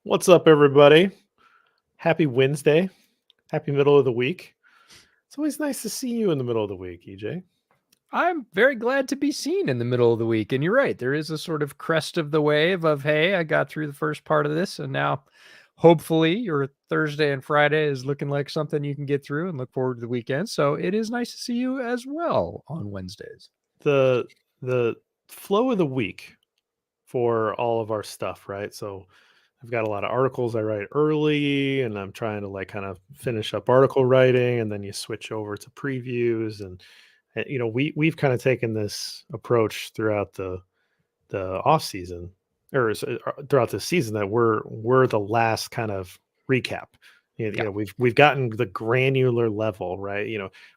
What's up, everybody? Happy Wednesday. Happy middle of the week. It's always nice to see you in the middle of the week, EJ. I'm very glad to be seen in the middle of the week. And you're right, there is a sort of crest of the wave of, hey, I got through the first part of this. And now hopefully your Thursday and Friday is looking like something you can get through and look forward to the weekend. So it is nice to see you as well on Wednesdays. The flow of the week for all of our stuff, right? So I've got a lot of articles I write early, and I'm trying to kind of finish up article writing, and then you switch over to previews, and we've kind of taken this approach throughout the off season throughout the season that we're the last kind of recap. We've gotten the granular level, right?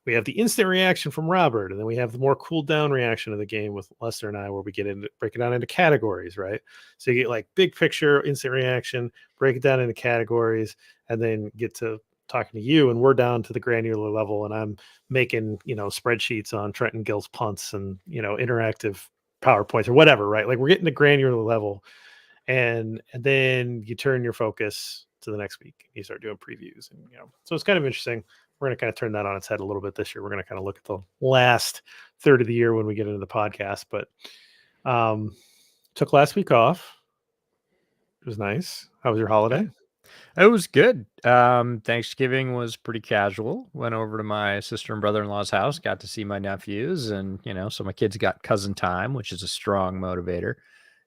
We have the instant reaction from Robert, and then we have the more cooled down reaction of the game with Lester and I, where we break it down into categories, right? So you get like big picture, instant reaction, break it down into categories, and then get to talking to you, and we're down to the granular level, and I'm making spreadsheets on Trenton Gill's punts and interactive PowerPoints or whatever, right? Like we're getting to granular level, and then you turn your focus to the next week. You start doing previews, and so it's kind of interesting. We're going to kind of turn that on its head a little bit this year. We're going to kind of look at the last third of the year when we get into the podcast. But took last week off. It was nice. How was your holiday? It was good. Thanksgiving was pretty casual. Went over to my sister and brother-in-law's house, got to see my nephews, and so my kids got cousin time, which is a strong motivator,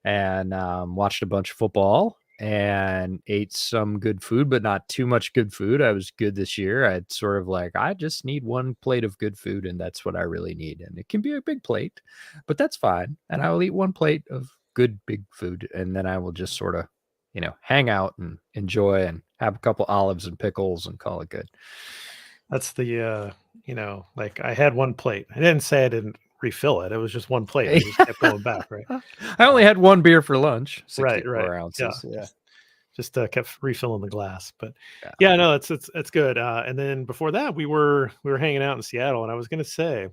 and watched a bunch of football and ate some good food, but not too much good food. I was good this year. I'd sort of I just need one plate of good food, and that's what I really need. And it can be a big plate, but that's fine. And I will eat one plate of good big food, and then I will just sort of hang out and enjoy and have a couple olives and pickles and call it good. That's the, I had one plate. I didn't say I didn't refill it. It was just one plate. I just kept going back, right? I only had one beer for lunch, 64 right. ounces. Yeah. Just kept refilling the glass. But yeah, no, it's good. And then before that, we were hanging out in Seattle, and I was going to say,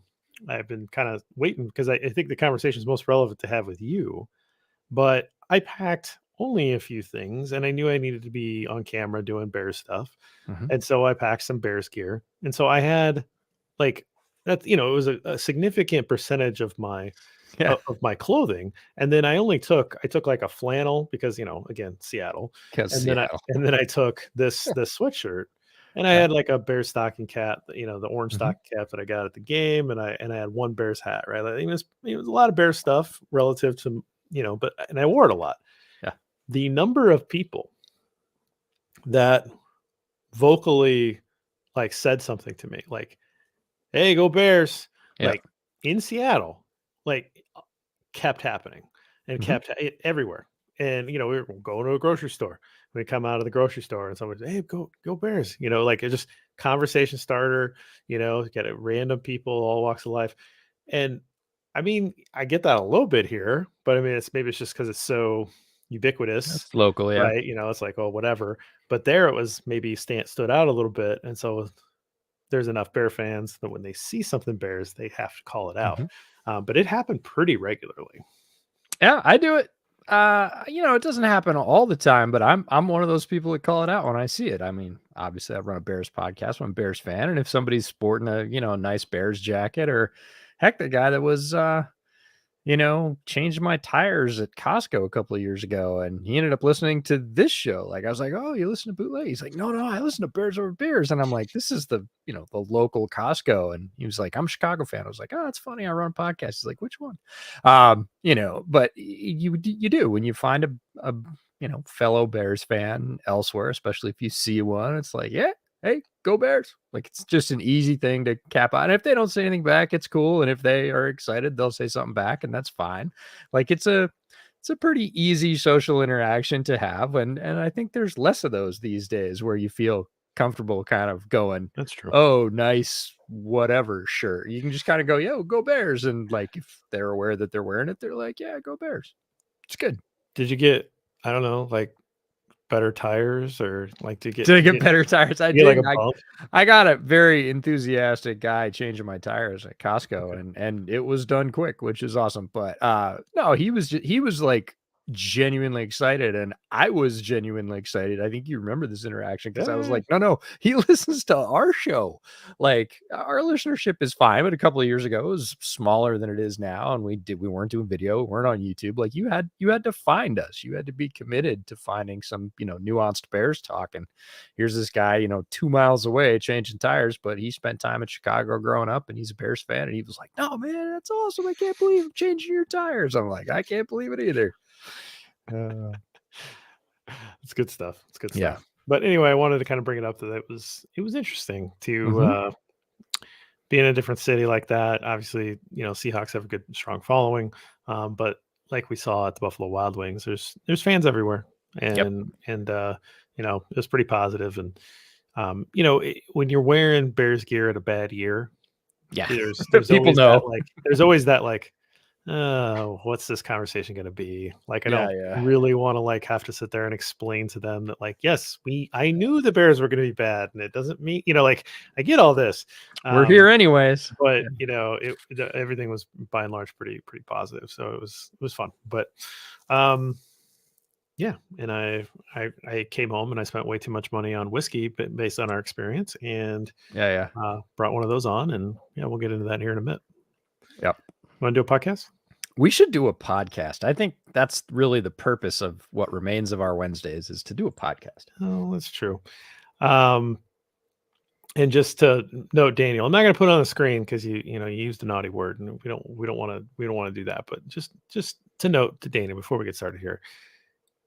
I've been kind of waiting because I think the conversation is most relevant to have with you, but I packed only a few things, and I knew I needed to be on camera doing Bears stuff. And so I packed some Bears gear. And so I had that, it was a significant percentage of my clothing. And then I took like a flannel because, again, Seattle. And then I took this sweatshirt, and I had like a Bears stocking cap, the orange stocking cap that I got at the game. And I had one Bears hat, right? It was a lot of Bears stuff relative to, and I wore it a lot. Yeah. The number of people that vocally said something to me like, "Hey, go Bears!" In Seattle, kept happening and kept everywhere. And we were going to a grocery store. We come out of the grocery store, and someone said, "Hey, go Bears!" It just conversation starter. Get random people, all walks of life. And I mean, I get that a little bit here, but I mean, it's just because it's so ubiquitous. It's local, yeah. Right? It's like, oh, whatever. But there it was maybe stood out a little bit, and so there's enough Bear fans that when they see something Bears, they have to call it out. But it happened pretty regularly. Yeah, I do it. It doesn't happen all the time, but I'm one of those people that call it out when I see it. I mean, obviously I run a Bears podcast. I'm a Bears fan. And if somebody's sporting a nice Bears jacket, or heck, the guy that was, changed my tires at Costco a couple of years ago, and he ended up listening to this show. I was like, "Oh, you listen to Bootleg?" He's like, "No, I listen to Bears Over Beers." And I'm like, "This is the local Costco." And he was like, "I'm a Chicago fan." I was like, "Oh, that's funny. I run a podcast." He's like, "Which one?" But you do when you find a fellow Bears fan elsewhere, especially if you see one, it's like, yeah, hey, go Bears. It's just an easy thing to cap on. And if they don't say anything back, it's cool. And if they are excited, they'll say something back, and that's fine. It's a pretty easy social interaction to have. And I think there's less of those these days where you feel comfortable kind of going, "That's true. Oh, nice, whatever shirt." You can just kind of go, "Yo, go Bears." And if they're aware that they're wearing it, they're like, "Yeah, go Bears." It's good. Did you get, I don't know, better tires, or Did I get better tires? I did. I got a very enthusiastic guy changing my tires at Costco, and it was done quick, which is awesome. But no, he was genuinely excited, and I was genuinely excited. I think you remember this interaction because I was Yeah, like, no, he listens to our show. Like our listenership is fine, but a couple of years ago it was smaller than it is now, and we weren't doing video, we weren't on YouTube. Like you had to find us. You had to be committed to finding some, nuanced Bears talk. And here's this guy, 2 miles away changing tires, but he spent time in Chicago growing up and he's a Bears fan. And he was like, no, man, that's awesome. I can't believe I'm changing your tires. I'm like, I can't believe it either. it's good stuff. It's good Yeah. stuff. But anyway, I wanted to kind of bring it up that it was interesting to Mhm. be in a different city like that. Obviously, Seahawks have a good, strong following, but like we saw at the Buffalo Wild Wings, there's fans everywhere, Yep. and it was pretty positive. And when you're wearing Bears gear at a bad year, Yeah. there's People always that know. like there's always that like, oh, what's this conversation going to be like? I Yeah, don't yeah. really want to like have to sit there and explain to them that like, yes, I knew the Bears were going to be bad, and it doesn't mean like I get all this. We're here um anyways. but Yeah. everything was by and large pretty positive, so it was fun. But um yeah, and I came home and I spent way too much money on whiskey based on our experience, and Yeah, yeah. brought one of those on, and yeah, we'll get into that here in a bit. Yep. Want to do a podcast? We should do a podcast. I think that's really the purpose of what remains of our Wednesdays is to do a podcast. Oh, that's true. um and just to note, Daniel, I'm not going to put it on the screen because you used a naughty word, and we don't want to do that. But just to note to Daniel before we get started here,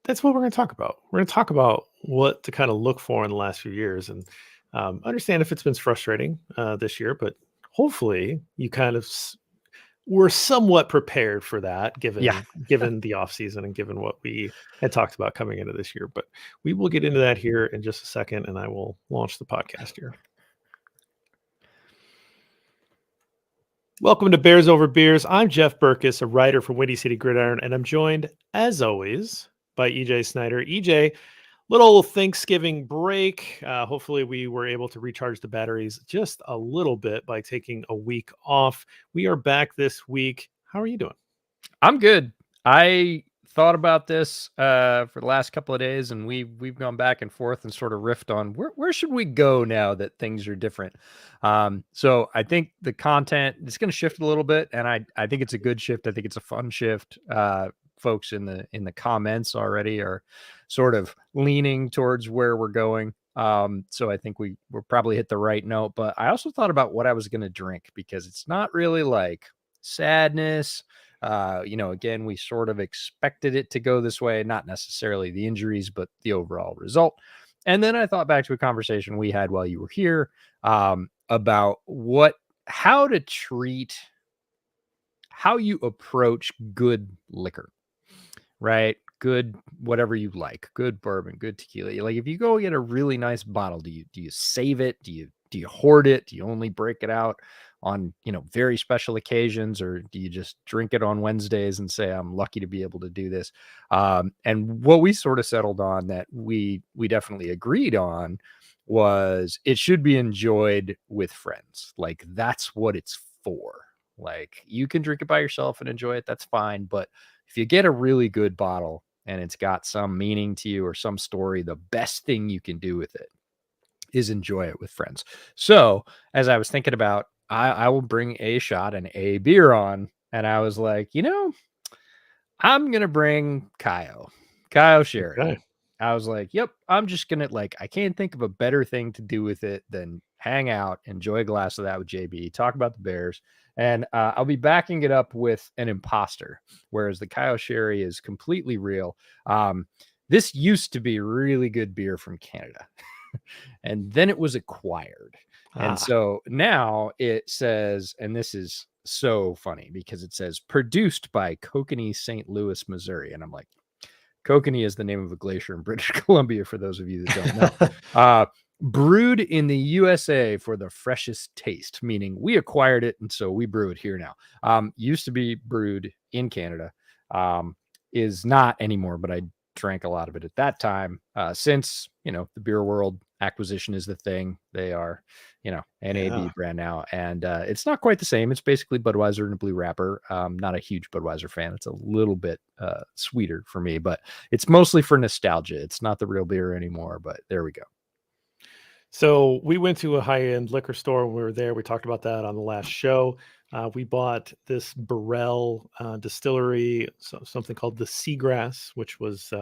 that's what we're going to talk about. We're going to talk about what to kind of look for in the last few years, and understand if it's been frustrating this year, but hopefully you kind of were somewhat prepared for that, Yeah. given the off season and given what we had talked about coming into this year. But we will get into that here in just a second, and I will launch the podcast here. Welcome to Bears Over Beers. I'm Jeff Berckes, a writer for Windy City Gridiron, and I'm joined, as always, by EJ Snyder. EJ, little Thanksgiving break. Hopefully, we were able to recharge the batteries just a little bit by taking a week off. We are back this week. How are you doing? I'm good. I thought about this for the last couple of days, and we've gone back and forth and sort of riffed on where should we go now that things are different. So I think the content is going to shift a little bit, and I think it's a good shift. I think it's a fun shift. Folks in the comments already are sort of leaning towards where we're going. So I think we're probably hit the right note. But I also thought about what I was going to drink because it's not really like sadness. Again, we sort of expected it to go this way, not necessarily the injuries, but the overall result. And then I thought back to a conversation we had while you were here about how to treat, how you approach good liquor, right? Good, whatever you like, good bourbon, good tequila. Like if you go get a really nice bottle, do you save it? Do you hoard it? Do you only break it out on, very special occasions, or do you just drink it on Wednesdays and say, I'm lucky to be able to do this? And what we sort of settled on that we definitely agreed on was it should be enjoyed with friends. Like that's what it's for. Like you can drink it by yourself and enjoy it. That's fine. But if you get a really good bottle and it's got some meaning to you or some story, the best thing you can do with it is enjoy it with friends. So as I was thinking about, I will bring a shot and a beer on, and I was like, I'm gonna bring Kaio Sherry. Okay. I was like, yep, I'm just gonna I can't think of a better thing to do with it than hang out, enjoy a glass of that with JB, talk about the Bears, and I'll be backing it up with an imposter, whereas the Kaio Sherry is completely real. This used to be really good beer from Canada. And then it was acquired. And Ah, so now it says, and this is so funny because it says produced by Kokanee, St. Louis, Missouri. And I'm like, Kokanee is the name of a glacier in British Columbia, for those of you that don't know. Brewed in the USA for the freshest taste, meaning we acquired it. And so we brew it here now. Used to be brewed in Canada, is not anymore, but I drank a lot of it at that time. Since, the beer world acquisition is the thing. They are, Yeah. NAB brand now, and it's not quite the same. It's basically Budweiser in a blue wrapper. Not a huge Budweiser fan. It's a little bit sweeter for me, but it's mostly for nostalgia. It's not the real beer anymore, but there we go. So we went to a high-end liquor store when we were there. We talked about that on the last show. We bought this Burrell distillery, something called the Seagrass, which was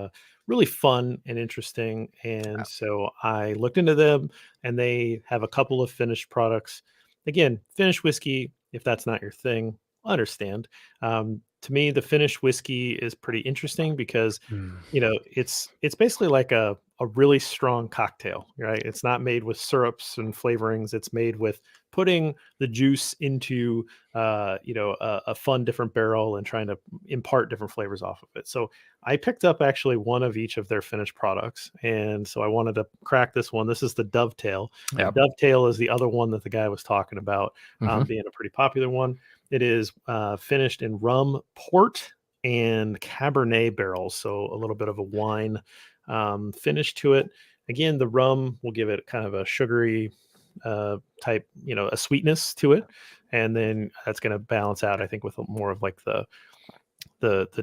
really fun and interesting. And so I looked into them, and they have a couple of finished products. Again, finished whiskey, if that's not your thing, I understand. To me, the finished whiskey is pretty interesting because Mm. it's basically like a really strong cocktail, right? It's not made with syrups and flavorings. It's made with putting the juice into a fun different barrel and trying to impart different flavors off of it. So I picked up actually one of each of their finished products, and so I wanted to crack this one. This is the Dovetail, and Yep. Dovetail is the other one that the guy was talking about, Mhm. being a pretty popular one. It is finished in rum, port, and Cabernet barrels, so a little bit of a wine finish to it. Again, the rum will give it kind of a sugary type, a sweetness to it, and then that's going to balance out, I think, with more of like the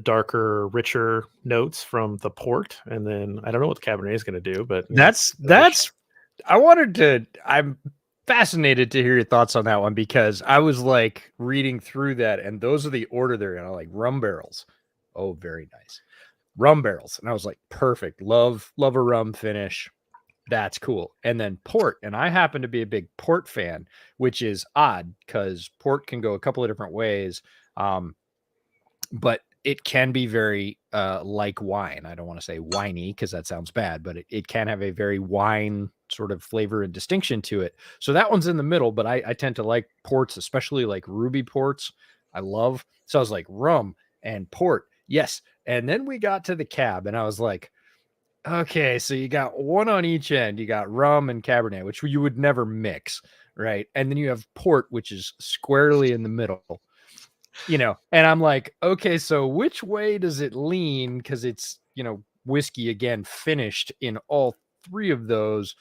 darker, richer notes from the port. And then I don't know what the Cabernet is going to do, but That's I'm fascinated to hear your thoughts on that one because I was like reading through that and those are the order they're in. I like rum barrels. Oh, very nice. Rum barrels. And I was like, perfect. Love a rum finish. That's cool. And then port. And I happen to be a big port fan, which is odd because port can go a couple of different ways. But it can be very like wine. I don't want to say winey because that sounds bad, but it can have a very wine sort of flavor and distinction to it. So that one's in the middle, but I tend to like ports, especially like ruby ports. I love. So I was like rum and port. Yes. And then we got to the cab and I was like, okay, so you got one on each end. You got rum and Cabernet, which you would never mix, right? And then you have port, which is squarely in the middle, and I'm like, okay, so which way does it lean? Because it's, whiskey again, finished in all three of those.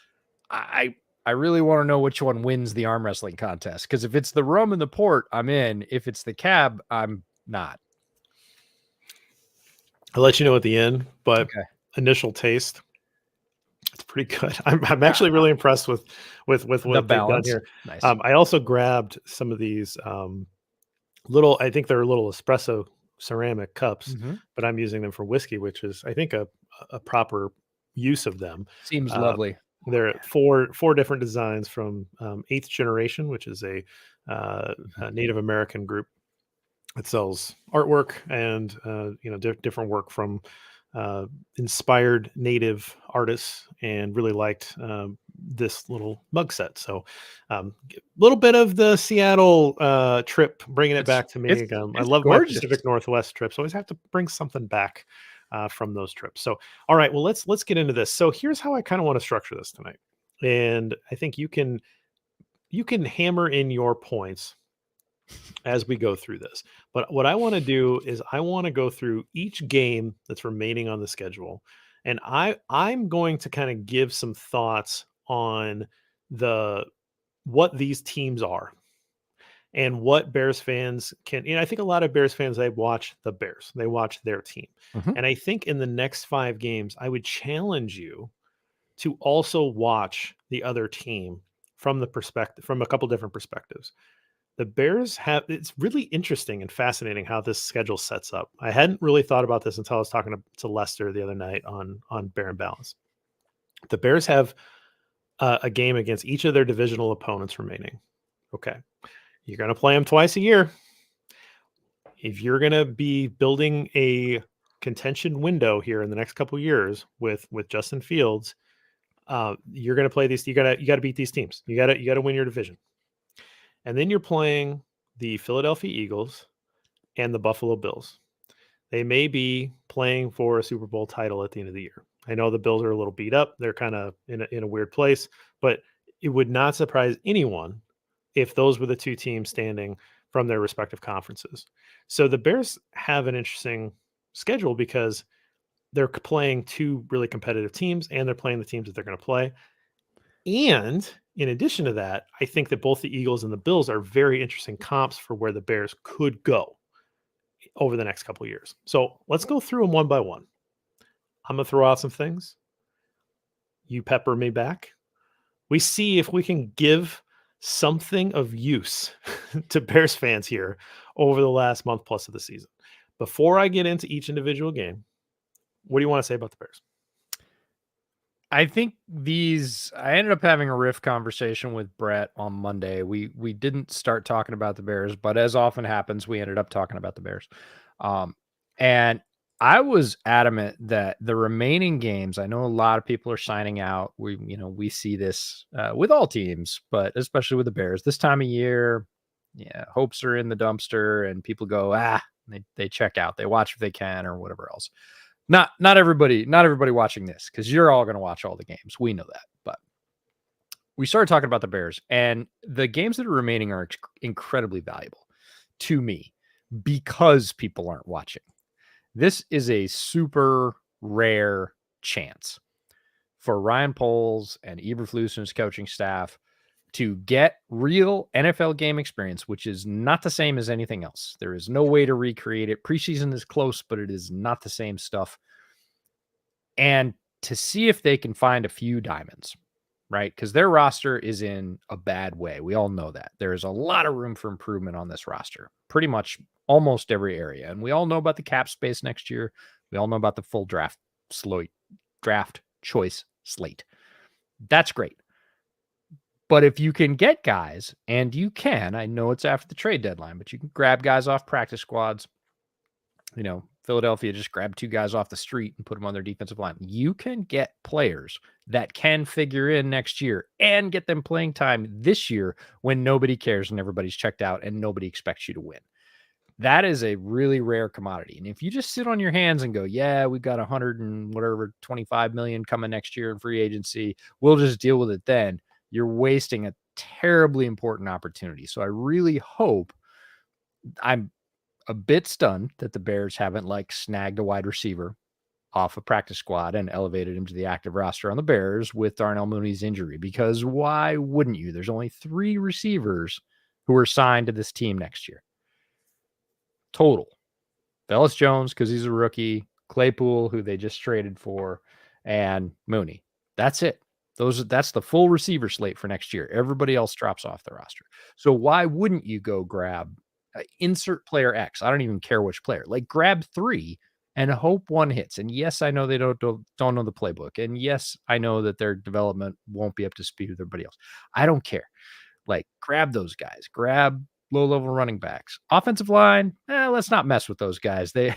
I I really want to know which one wins the arm wrestling contest. Because if it's the rum and the port, I'm in. If it's the cab, I'm not. I'll let you know at the end, but Okay. initial taste, it's pretty good. I'm Uh, actually really impressed with the what they've done balance. here. Nice. I also grabbed some of these little, I think they're little espresso ceramic cups, Hmm. but I'm using them for whiskey, which is, I think, a proper use of them. Seems Uh, lovely. there are four different designs from Eighth Generation, which is Mhm. a Native American group. It sells artwork and different work from uh, inspired native artists, and really liked this little mug set. So a little bit of the Seattle trip, bringing it It's back to me. it's I it's love my gorgeous. Pacific Northwest trips. Always have to bring something back from those trips. So all right, well, let's get into this. So here's how I kind of want to structure this tonight, and I think you can hammer in your points as we go through this. But what I want to do is I want to go through each game that's remaining on the schedule, and I'm going to kind of give some thoughts on the what these teams are and what Bears fans can. I think a lot of Bears fans, they watch the Bears, they watch their team, Mhm. and I think in the next 5 games, I would challenge you to also watch the other team from a couple different perspectives. The Bears have it's really interesting and fascinating how this schedule sets up. I hadn't really thought about this until I was talking to Lester the other night on Bear and Balance. The Bears have a game against each of their divisional opponents remaining. Okay, you're going to play them twice a year. If you're going to be building a contention window here in the next couple years with Justin Fields, you're going to play these. You got to beat these teams. You got to win your division, and then you're playing the Philadelphia Eagles and the Buffalo Bills. They may be playing for a Super Bowl title at the end of the year. I know the Bills are a little beat up. They're kind of in a weird place, but it would not surprise anyone if those were the two teams standing from their respective conferences. So the Bears have an interesting schedule because they're playing two really competitive teams and they're playing the teams that they're going to play. And in addition to that, I think that both the Eagles and the Bills are very interesting comps for where the Bears could go over the next couple of years. So let's go through them one by one. I'm going to throw out some things. You pepper me back. We see if we can give something of use to Bears fans here over the last month plus of the season. Before I get into each individual game, what do you want to say about the Bears? I think I ended up having a riff conversation with Brett on Monday. We didn't start talking about the Bears, but as often happens, we ended up talking about the Bears. And I was adamant that the remaining games, I know a lot of people are signing out. We see this with all teams, but especially with the Bears this time of year. Yeah, hopes are in the dumpster and people go, they check out. They watch if they can or whatever else. Not everybody watching this, because you're all going to watch all the games. We know that. But we started talking about the Bears, and the games that are remaining are incredibly valuable to me because people aren't watching. This is a super rare chance for Ryan Poles and Eberflus and his coaching staff to get real NFL game experience, which is not the same as anything else. There is no way to recreate it. Preseason is close, but it is not the same stuff. And to see if they can find a few diamonds, right? Because their roster is in a bad way. We all know that. There is a lot of room for improvement on this roster, pretty much almost every area. And we all know about the cap space next year. We all know about the full draft choice slate. That's great. But if you can get guys, and you can, I know it's after the trade deadline, but you can grab guys off practice squads. Philadelphia just grabbed 2 guys off the street and put them on their defensive line. You can get players that can figure in next year and get them playing time this year when nobody cares and everybody's checked out and nobody expects you to win. That is a really rare commodity. And if you just sit on your hands and go, yeah, we've got 25 million coming next year in free agency, we'll just deal with it then, you're wasting a terribly important opportunity. So I really hope, I'm a bit stunned that the Bears haven't snagged a wide receiver off a practice squad and elevated him to the active roster on the Bears with Darnell Mooney's injury, because why wouldn't you? There's only 3 receivers who are signed to this team next year. Total. Velus Jones, because he's a rookie, Claypool, who they just traded for, and Mooney. That's it. That's the full receiver slate for next year. Everybody else drops off the roster. So why wouldn't you go grab insert player X? I don't even care which player. Grab 3 and hope one hits. And yes, I know they don't know the playbook. And yes, I know that their development won't be up to speed with everybody else. I don't care. Grab those guys. Grab low-level running backs. Offensive line, let's not mess with those guys. They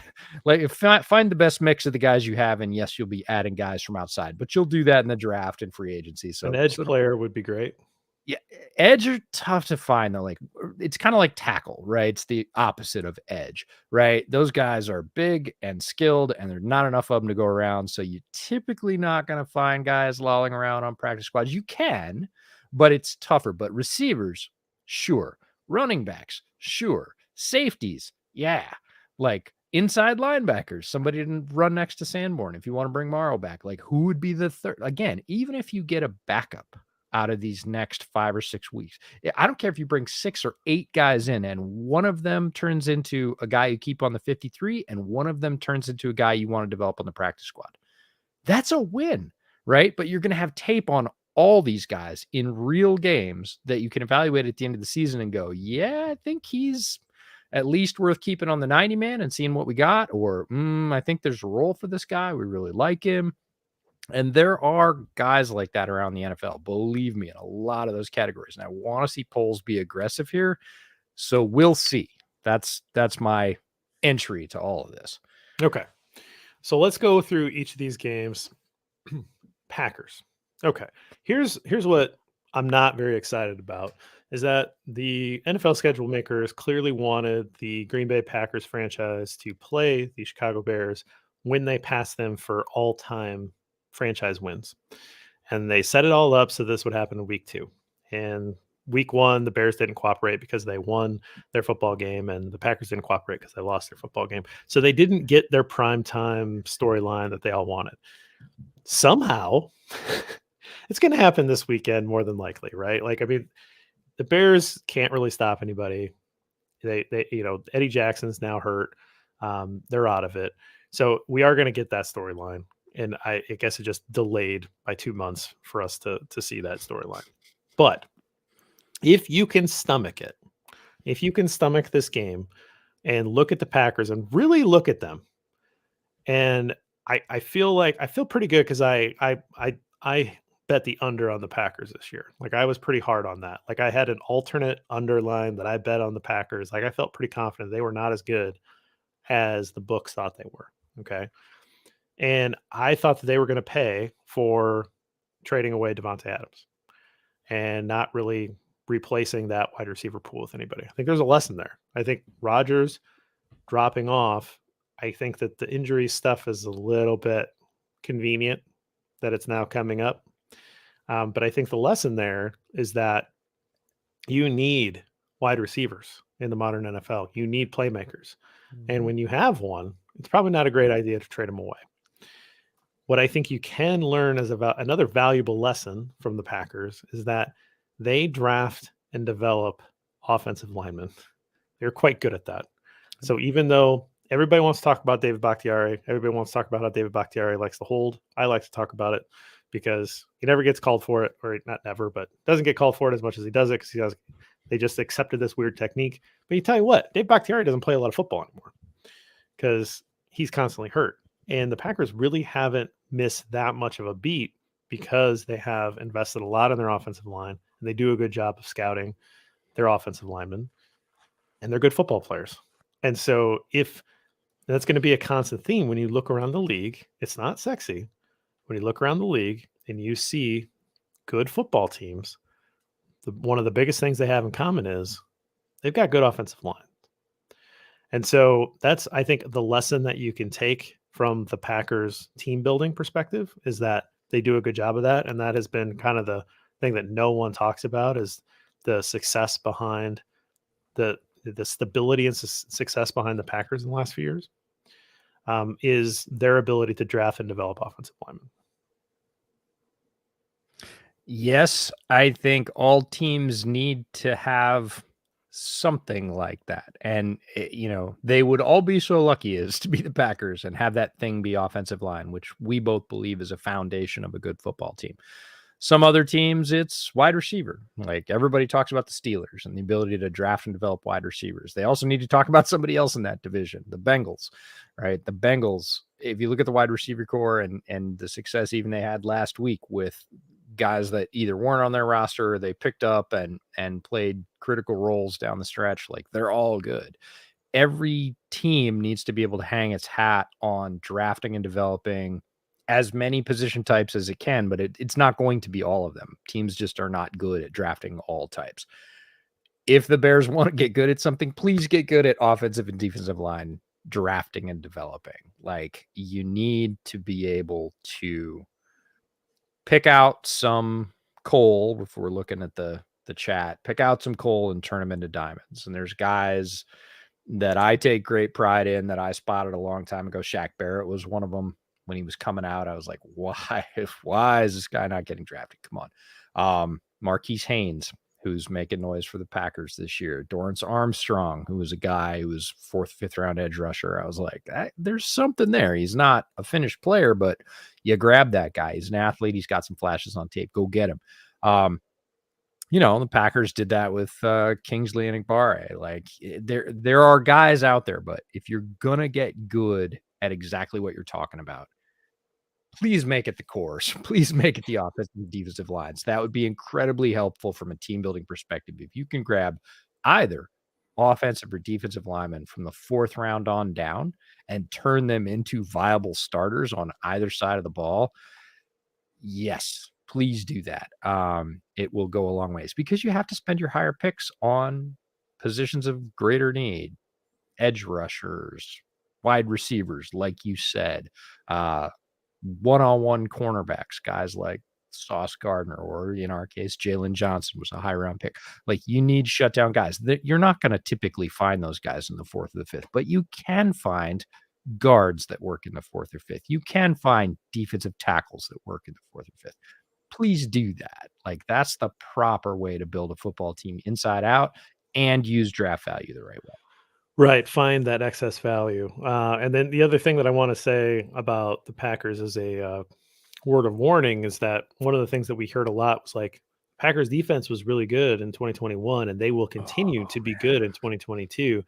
find the best mix of the guys you have, and yes, you'll be adding guys from outside, but you'll do that in the draft and free agency. So an edge player would be great. Yeah, edge are tough to find though. It's kind of like tackle, right? It's the opposite of edge, right? Those guys are big and skilled, and there's not enough of them to go around. So you're typically not going to find guys lolling around on practice squads. You can, but it's tougher. But receivers, sure. Running backs, sure. Safeties, yeah. Inside linebackers, somebody didn't run next to Sanborn. If you want to bring Morrow back, who would be the third? Again, even if you get a backup out of these next 5 or 6 weeks, I don't care if you bring 6 or 8 guys in and one of them turns into a guy you keep on the 53 and one of them turns into a guy you want to develop on the practice squad. That's a win, right? But you're going to have tape on all these guys in real games that you can evaluate at the end of the season and go, yeah, I think he's at least worth keeping on the 90 man and seeing what we got. Or I think there's a role for this guy. We really like him. And there are guys like that around the NFL, believe me, in a lot of those categories. And I want to see Poles be aggressive here. So we'll see. That's my entry to all of this. Okay. So let's go through each of these games. Packers. Okay. Here's what I'm not very excited about is that the NFL schedule makers clearly wanted the Green Bay Packers franchise to play the Chicago Bears when they pass them for all-time franchise wins. And they set it all up so this would happen in week 2. And week 1, the Bears didn't cooperate because they won their football game, and the Packers didn't cooperate because they lost their football game. So they didn't get their primetime storyline that they all wanted. Somehow, it's going to happen this weekend more than likely, right? Like, I mean, the Bears can't really stop anybody. They Eddie Jackson's now hurt. They're out of it. So we are going to get that storyline. And I guess it just delayed by 2 months for us to see that storyline. But if you can stomach it, if you can stomach this game and look at the Packers and really look at them, and I feel pretty good because I bet the under on the Packers this year. Like, I was pretty hard on that. Like, I had an alternate underline that I bet on the Packers. Like, I felt pretty confident they were not as good as the books thought they were. Okay. And I thought that they were going to pay for trading away Devontae Adams and not really replacing that wide receiver pool with anybody. I think there's a lesson there. I think Rodgers dropping off, I think that the injury stuff is a little bit convenient that it's now coming up. But I think the lesson there is that you need wide receivers in the modern NFL. You need playmakers. And when you have one, it's probably not a great idea to trade them away. What I think you can learn as about another valuable lesson from the Packers is that they draft and develop offensive linemen. They're quite good at that. So even though everybody wants to talk about David Bakhtiari, everybody wants to talk about how David Bakhtiari likes to hold, I like to talk about it because he never gets called for it, or not never, but doesn't get called for it as much as he does it because they just accepted this weird technique. But you tell you what, Dave Bakhtiari doesn't play a lot of football anymore because he's constantly hurt. And the Packers really haven't missed that much of a beat because they have invested a lot in their offensive line, and they do a good job of scouting their offensive linemen, and they're good football players. And so if that's going to be a constant theme when you look around the league, it's not sexy. When you look around the league and you see good football teams, one of the biggest things they have in common is they've got good offensive line. And so that's, I think, the lesson that you can take from the Packers team building perspective is that they do a good job of that. And that has been kind of the thing that no one talks about is the success behind the stability and success behind the Packers in the last few years is their ability to draft and develop offensive linemen. Yes, I think all teams need to have something like that. And, they would all be so lucky as to be the Packers and have that thing be offensive line, which we both believe is a foundation of a good football team. Some other teams, it's wide receiver. Like everybody talks about the Steelers and the ability to draft and develop wide receivers. They also need to talk about somebody else in that division, the Bengals, right? The Bengals, if you look at the wide receiver core and the success even they had last week with guys that either weren't on their roster or they picked up and played critical roles down the stretch, like they're all good. Every team needs to be able to hang its hat on drafting and developing as many position types as it can, but it's not going to be all of them. Teams just are not good at drafting all types. If the Bears want to get good at something, please get good at offensive and defensive line drafting and developing. Like you need to be able to pick out some coal. If we're looking at the chat, pick out some coal and turn them into diamonds. And there's guys that I take great pride in that I spotted a long time ago. Shaq Barrett was one of them. When he was coming out, I was like, why is this guy not getting drafted? Come on. Marquise Haynes, who's making noise for the Packers this year. Dorrance Armstrong, who was a guy who was 4th, 5th round edge rusher. I was like, there's something there. He's not a finished player, but you grab that guy. He's an athlete. He's got some flashes on tape. Go get him. The Packers did that with Kingsley Enagbare. Like there are guys out there, but if you're going to get good at exactly what you're talking about, please make it the cores. Please make it the offensive and defensive lines. That would be incredibly helpful from a team building perspective. If you can grab either offensive or defensive linemen from the 4th round on down and turn them into viable starters on either side of the ball, yes, please do that. It will go a long ways because you have to spend your higher picks on positions of greater need, edge rushers, wide receivers, like you said, one-on-one cornerbacks, guys like Sauce Gardner, or in our case, Jalen Johnson was a high round pick. Like you need shutdown guys. You're not going to typically find those guys in the 4th or the 5th, but you can find guards that work in the 4th or 5th. You can find defensive tackles that work in the 4th or 5th. please do that. Like, that's the proper way to build a football team inside out and use draft value the right way. Right, find that excess value. And then the other thing that I want to say about the Packers as a word of warning is that one of the things that we heard a lot was like Packers defense was really good in 2021 and they will continue Oh, to be good in 2022.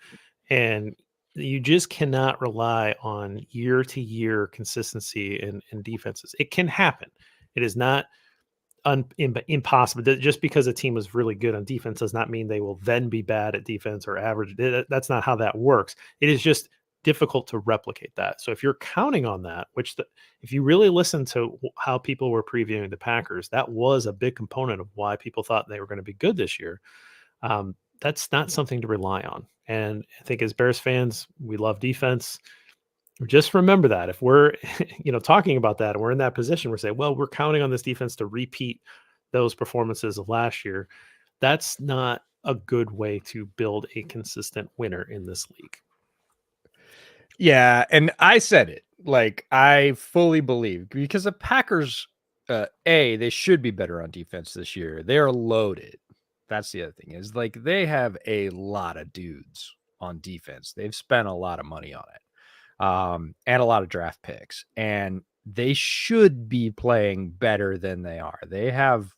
And you just cannot rely on year to year consistency in defenses. It can happen. It is not impossible. Just because a team is really good on defense does not mean they will then be bad at defense or average. That's not how that works. It is just difficult to replicate that. So if you're counting on that, if you really listen to how people were previewing the Packers, that was a big component of why people thought they were going to be good this year. That's not something to rely on. And I think as Bears fans, we love defense. Just remember that if we're, talking about that and we're in that position, we're saying, well, we're counting on this defense to repeat those performances of last year. That's not a good way to build a consistent winner in this league. yeah, and I said it. Like, I fully believe because the Packers, they should be better on defense this year. They're loaded. That's the other thing is like they have a lot of dudes on defense. They've spent a lot of money on it, and a lot of draft picks, and they should be playing better than they are. They have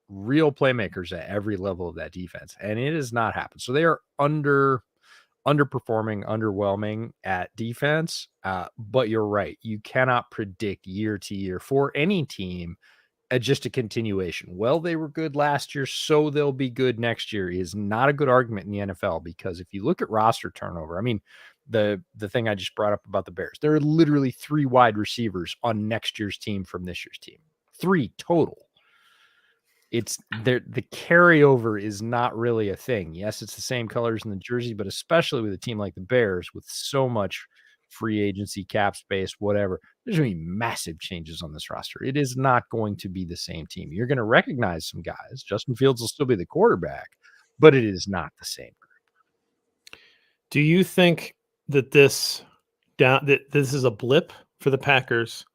real playmakers at every level of that defense, and it has not happened. So they are underperforming, underwhelming at defense. But you're right. You cannot predict year to year for any team just a continuation. Well, they were good last year, so they'll be good next year is not a good argument in the NFL because if you look at roster turnover, I mean, the thing I just brought up about the Bears, there are literally 3 wide receivers on next year's team from this year's team. 3 total. It's the carryover is not really a thing. Yes, it's the same colors in the jersey, but especially with a team like the Bears with so much free agency, cap space, whatever, there's going to be massive changes on this roster. It is not going to be the same team. You're going to recognize some guys. Justin Fields will still be the quarterback, but it is not the same. Do you think that this is a blip for the Packers,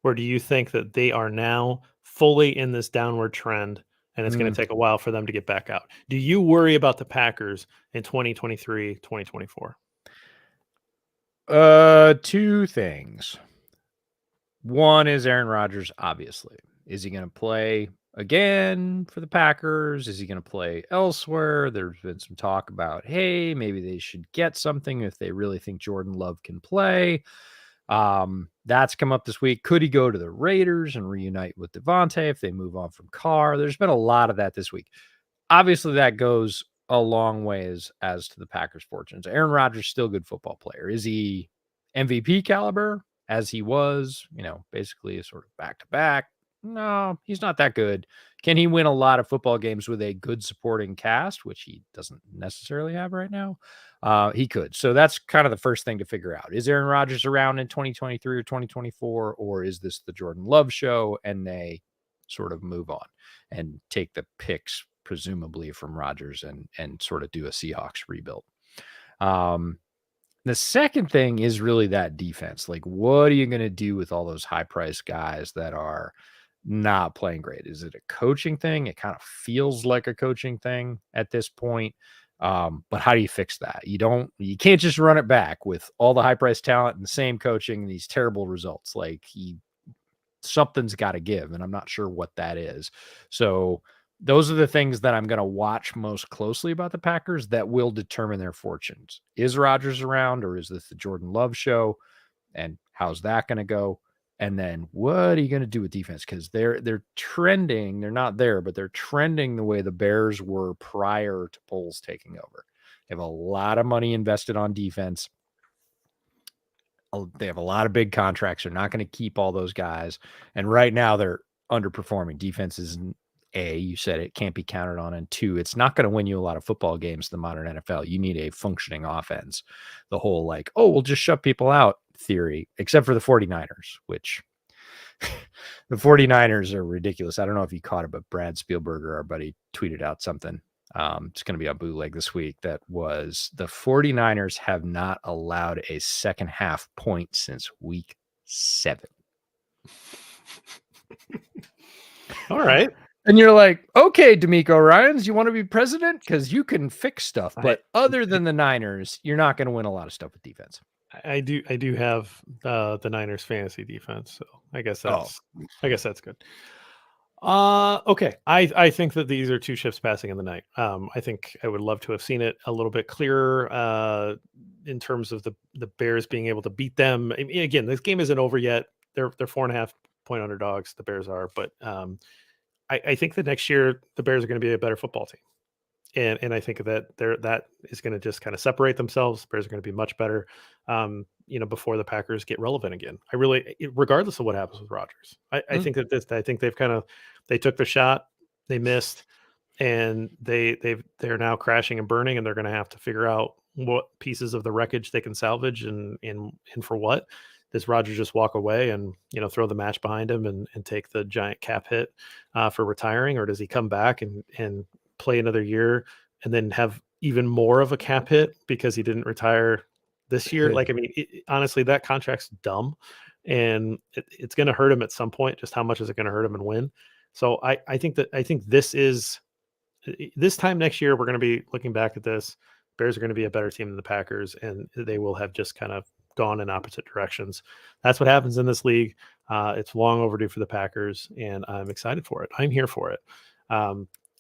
or do you think that they are now fully in this downward trend and it's going to take a while for them to get back out? Do you worry about the Packers in 2023, 2024? 2 things. One is Aaron Rodgers, obviously. Is he going to play again for the Packers? Is he going to play elsewhere? There's been some talk about, hey, maybe they should get something if they really think Jordan Love can play. That's come up this week. Could he go to the Raiders and reunite with Devontae if they move on from Carr? There's been a lot of that this week. Obviously, that goes a long ways as to the Packers' fortunes. Aaron Rodgers still a good football player. Is he MVP caliber as he was, basically a sort of back-to-back? No, he's not that good. Can he win a lot of football games with a good supporting cast, which he doesn't necessarily have right now? He could. So that's kind of the first thing to figure out. Is Aaron Rodgers around in 2023 or 2024, or is this the Jordan Love show and they sort of move on and take the picks presumably from Rodgers and sort of do a Seahawks rebuild? The second thing is really that defense. Like, what are you going to do with all those high-priced guys that are not playing great? Is it a coaching thing? It kind of feels like a coaching thing at this point. But how do you fix that? You can't just run it back with all the high-priced talent and the same coaching and these terrible results. Like, something's got to give, and I'm not sure what that is. So those are the things that I'm going to watch most closely about the Packers that will determine their fortunes. Is Rodgers around, or is this the Jordan Love show? And how's that going to go? And then what are you going to do with defense? Because they're trending. They're not there, but they're trending the way the Bears were prior to Poles taking over. They have a lot of money invested on defense. They have a lot of big contracts. They're not going to keep all those guys. And right now they're underperforming. Defense is you said it can't be counted on. And 2, it's not going to win you a lot of football games in the modern NFL. You need a functioning offense. The whole we'll just shut people out theory, except for the 49ers, which the 49ers are ridiculous. I don't know if you caught it, but Brad Spielberger, our buddy, tweeted out something. It's going to be on Bootleg this week. That was the 49ers have not allowed a second half point since week 7. All right. And you're like, okay, D'Amico Ryans, you want to be president? Because you can fix stuff. I But other than the Niners, you're not going to win a lot of stuff with defense. I do have the Niners fantasy defense, so Oh, I guess that's good. Okay. I think that these are two ships passing in the night. I think I would love to have seen it a little bit clearer in terms of the Bears being able to beat them. I mean, again, this game isn't over yet. They're 4.5 point underdogs. The Bears are, but I think that next year the Bears are going to be a better football team. And I think that that is going to just kind of separate themselves. Bears are going to be much better, before the Packers get relevant again. Regardless of what happens with Rodgers, I think that I think they took the shot, they missed, and they're now crashing and burning, and they're going to have to figure out what pieces of the wreckage they can salvage and for what. Does Rodgers just walk away and throw the match behind him and take the giant cap hit for retiring, or does he come back and play another year and then have even more of a cap hit because he didn't retire this year? Like, I mean, honestly, that contract's dumb, and it's going to hurt him at some point. Just how much is it going to hurt him and win? So I think this time next year, we're going to be looking back at this. Bears are going to be a better team than the Packers, and they will have just kind of gone in opposite directions. That's what happens in this league. It's long overdue for the Packers, and I'm excited for it. I'm here for it.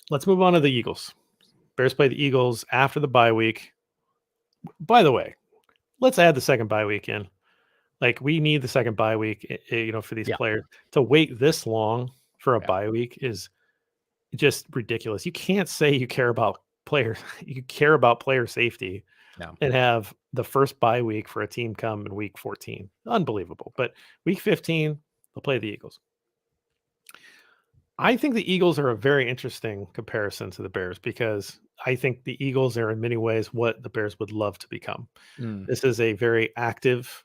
Let's move on to the Eagles. Bears play the Eagles after the bye week. By the way, let's add the second bye week in. Like, we need the second bye week, for these players. To wait this long for a bye week is just ridiculous. You can't say you care about player safety and have the first bye week for a team come in week 14. Unbelievable. But week 15, they'll play the Eagles. I think the Eagles are a very interesting comparison to the Bears because I think the Eagles are in many ways what the Bears would love to become. This is a very active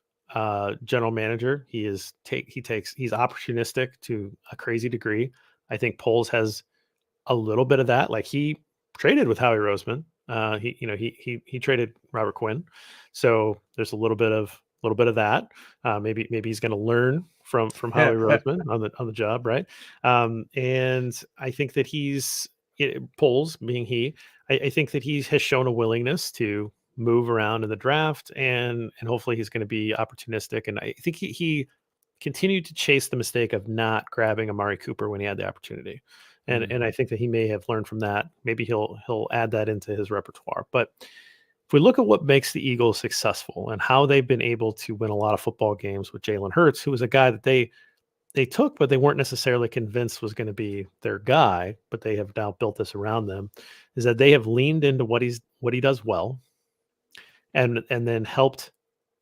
general manager. He's opportunistic to a crazy degree. I think Poles has a little bit of that. Like, he traded with Howie Roseman. He traded Robert Quinn. So there's a little bit of that. Maybe he's going to learn from Howie Roseman on the job, right? And I think that Poles being I think that he has shown a willingness to move around in the draft, and hopefully he's going to be opportunistic. And I think he continued to chase the mistake of not grabbing Amari Cooper when he had the opportunity. And I think that he may have learned from that. Maybe he'll add that into his repertoire. But if we look at what makes the Eagles successful and how they've been able to win a lot of football games with Jalen Hurts, who was a guy that they took, but they weren't necessarily convinced was going to be their guy, but they have now built this around them, is that they have leaned into what he does well, and then helped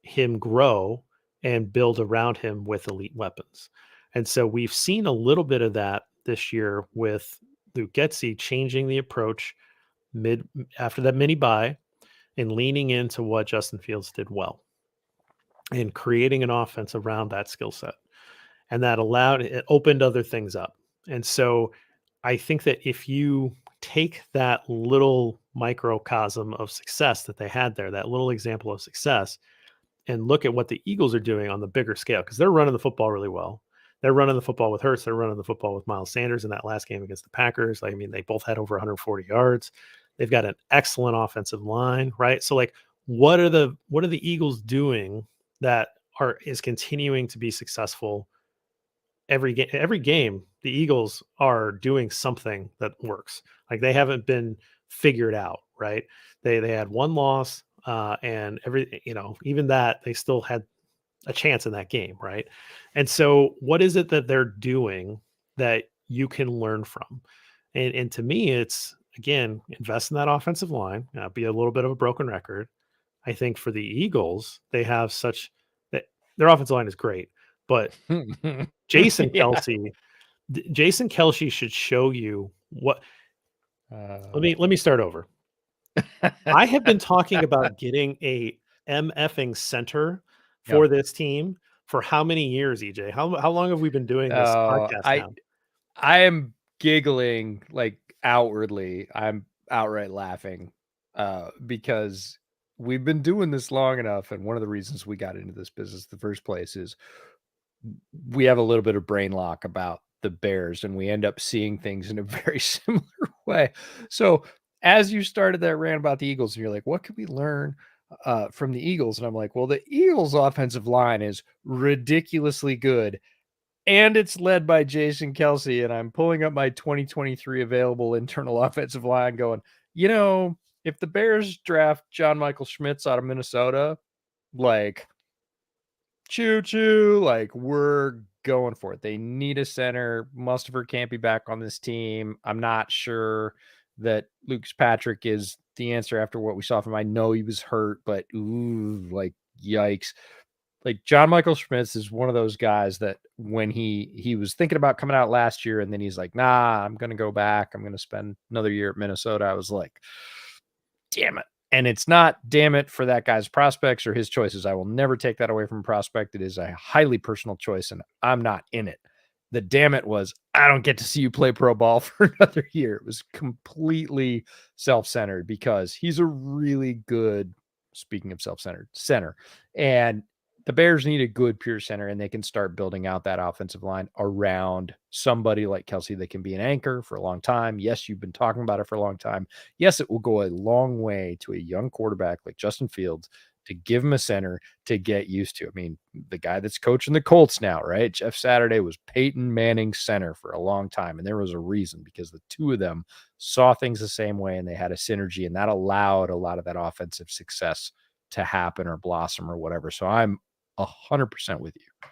him grow and build around him with elite weapons. And so we've seen a little bit of that this year with Luke Getsy changing the approach after that mini bye and leaning into what Justin Fields did well and creating an offense around that skill set. And that it opened other things up. And so I think that if you take that little microcosm of success that they had there, that little example of success, and look at what the Eagles are doing on the bigger scale, because they're running the football really well. They're running the football with Hurts. They're running the football with Miles Sanders in that last game against the Packers. Like, I mean, they both had over 140 yards. They've got an excellent offensive line, right? So, like, what are the Eagles doing that is continuing to be successful every game? Every game, the Eagles are doing something that works. Like, they haven't been figured out, right? They had one loss, and even that, they still had a chance in that game, right? And so what is it that they're doing that you can learn from? And to me, it's, again, invest in that offensive line, be a little bit of a broken record. I think for the Eagles, they have that their offensive line is great, but Jason Kelce should show you what. Let me start over. I have been talking about getting a MFing center for this team for how many years, EJ? How long have we been doing this podcast now? I am giggling, like, outwardly. I'm outright laughing because we've been doing this long enough. And one of the reasons we got into this business in the first place is we have a little bit of brain lock about the Bears, and we end up seeing things in a very similar way. So, as you started that rant about the Eagles, and you're like, "What could we learn from the Eagles?" And I'm like, "Well, the Eagles' offensive line is ridiculously good, and it's led by Jason Kelsey." And I'm pulling up my 2023 available internal offensive line, going, if the Bears draft John Michael Schmitz out of Minnesota, like choo choo, like we're going for it. They need a center. Mustafer can't be back on this team. I'm not sure that Lucas Patrick is the answer after what we saw from him. I know he was hurt, but ooh, like yikes. Like John Michael Schmitz is one of those guys that when he was thinking about coming out last year and then he's like, nah, I'm gonna go back. I'm gonna spend another year at Minnesota. I was like, damn it. And it's not damn it for that guy's prospects or his choices. I will never take that away from a prospect. It is a highly personal choice, and I'm not in it. The damn it was I don't get to see you play pro ball for another year. It was completely self-centered because he's a really good, speaking of self-centered, center. And the Bears need a good pure center, and they can start building out that offensive line around somebody like Kelsey that can be an anchor for a long time. Yes, you've been talking about it for a long time. Yes, it will go a long way to a young quarterback like Justin Fields to give him a center to get used to. I mean, the guy that's coaching the Colts now, right? Jeff Saturday was Peyton Manning's center for a long time. And there was a reason because the two of them saw things the same way and they had a synergy, and that allowed a lot of that offensive success to happen or blossom or whatever. So I'm 100% with you.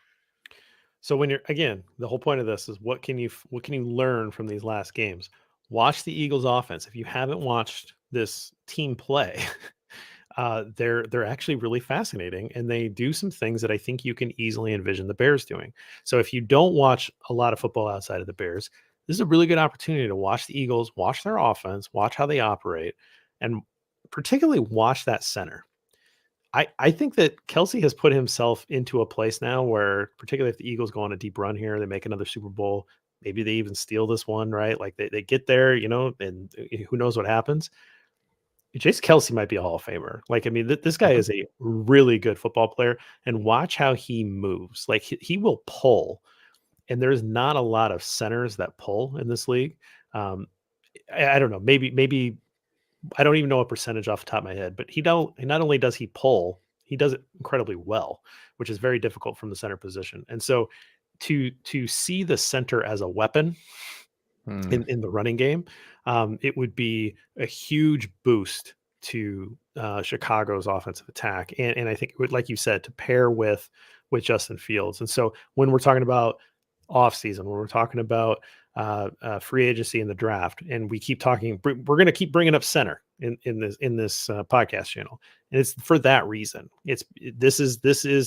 So when you're again, the whole point of this is what can you learn from these last games? Watch the Eagles offense. If you haven't watched this team play, they're actually really fascinating, and they do some things that I think you can easily envision the Bears doing. So if you don't watch a lot of football outside of the Bears, this is a really good opportunity to watch the Eagles, watch their offense, watch how they operate, and particularly watch that center. I think that Kelsey has put himself into a place now where, particularly if the Eagles go on a deep run here, they make another Super Bowl, maybe they even steal this one, right? Like they get there, and who knows what happens. Jason Kelsey might be a Hall of Famer. Like, I mean, this guy Mhm. is a really good football player, and watch how he moves. Like he will pull, and there's not a lot of centers that pull in this league. Um, I don't know. Maybe I don't even know a percentage off the top of my head, but he don't. And not only does he pull, he does it incredibly well, which is very difficult from the center position. And so, to see the center as a weapon Hmm. in the running game, it would be a huge boost to Chicago's offensive attack, and I think it would, like you said, to pair with Justin Fields. And so when we're talking about offseason, when we're talking about free agency in the draft, and we keep talking, we're going to keep bringing up center in this podcast channel, and it's for that reason. This is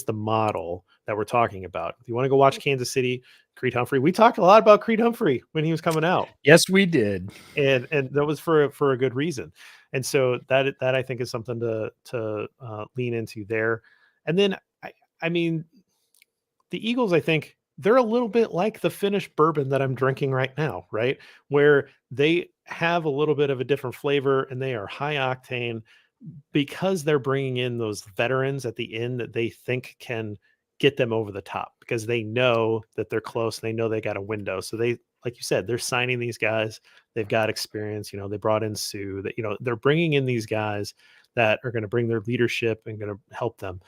the model that we're talking about. If you want to go watch Kansas City, Creed Humphrey. We talked a lot about Creed Humphrey when he was coming out, Yes, we did. and that was for a good reason. And so that I think is something to lean into there. And then I mean, the Eagles, I think they're a little bit like the finished bourbon that I'm drinking right now, right? Where they have a little bit of a different flavor and they are high octane because they're bringing in those veterans at the end that they think can get them over the top because they know that they're close. They know they got a window. So they, like you said, they're signing these guys. They've got experience. They brought in Sue. That they're bringing in these guys that are going to bring their leadership and going to help them.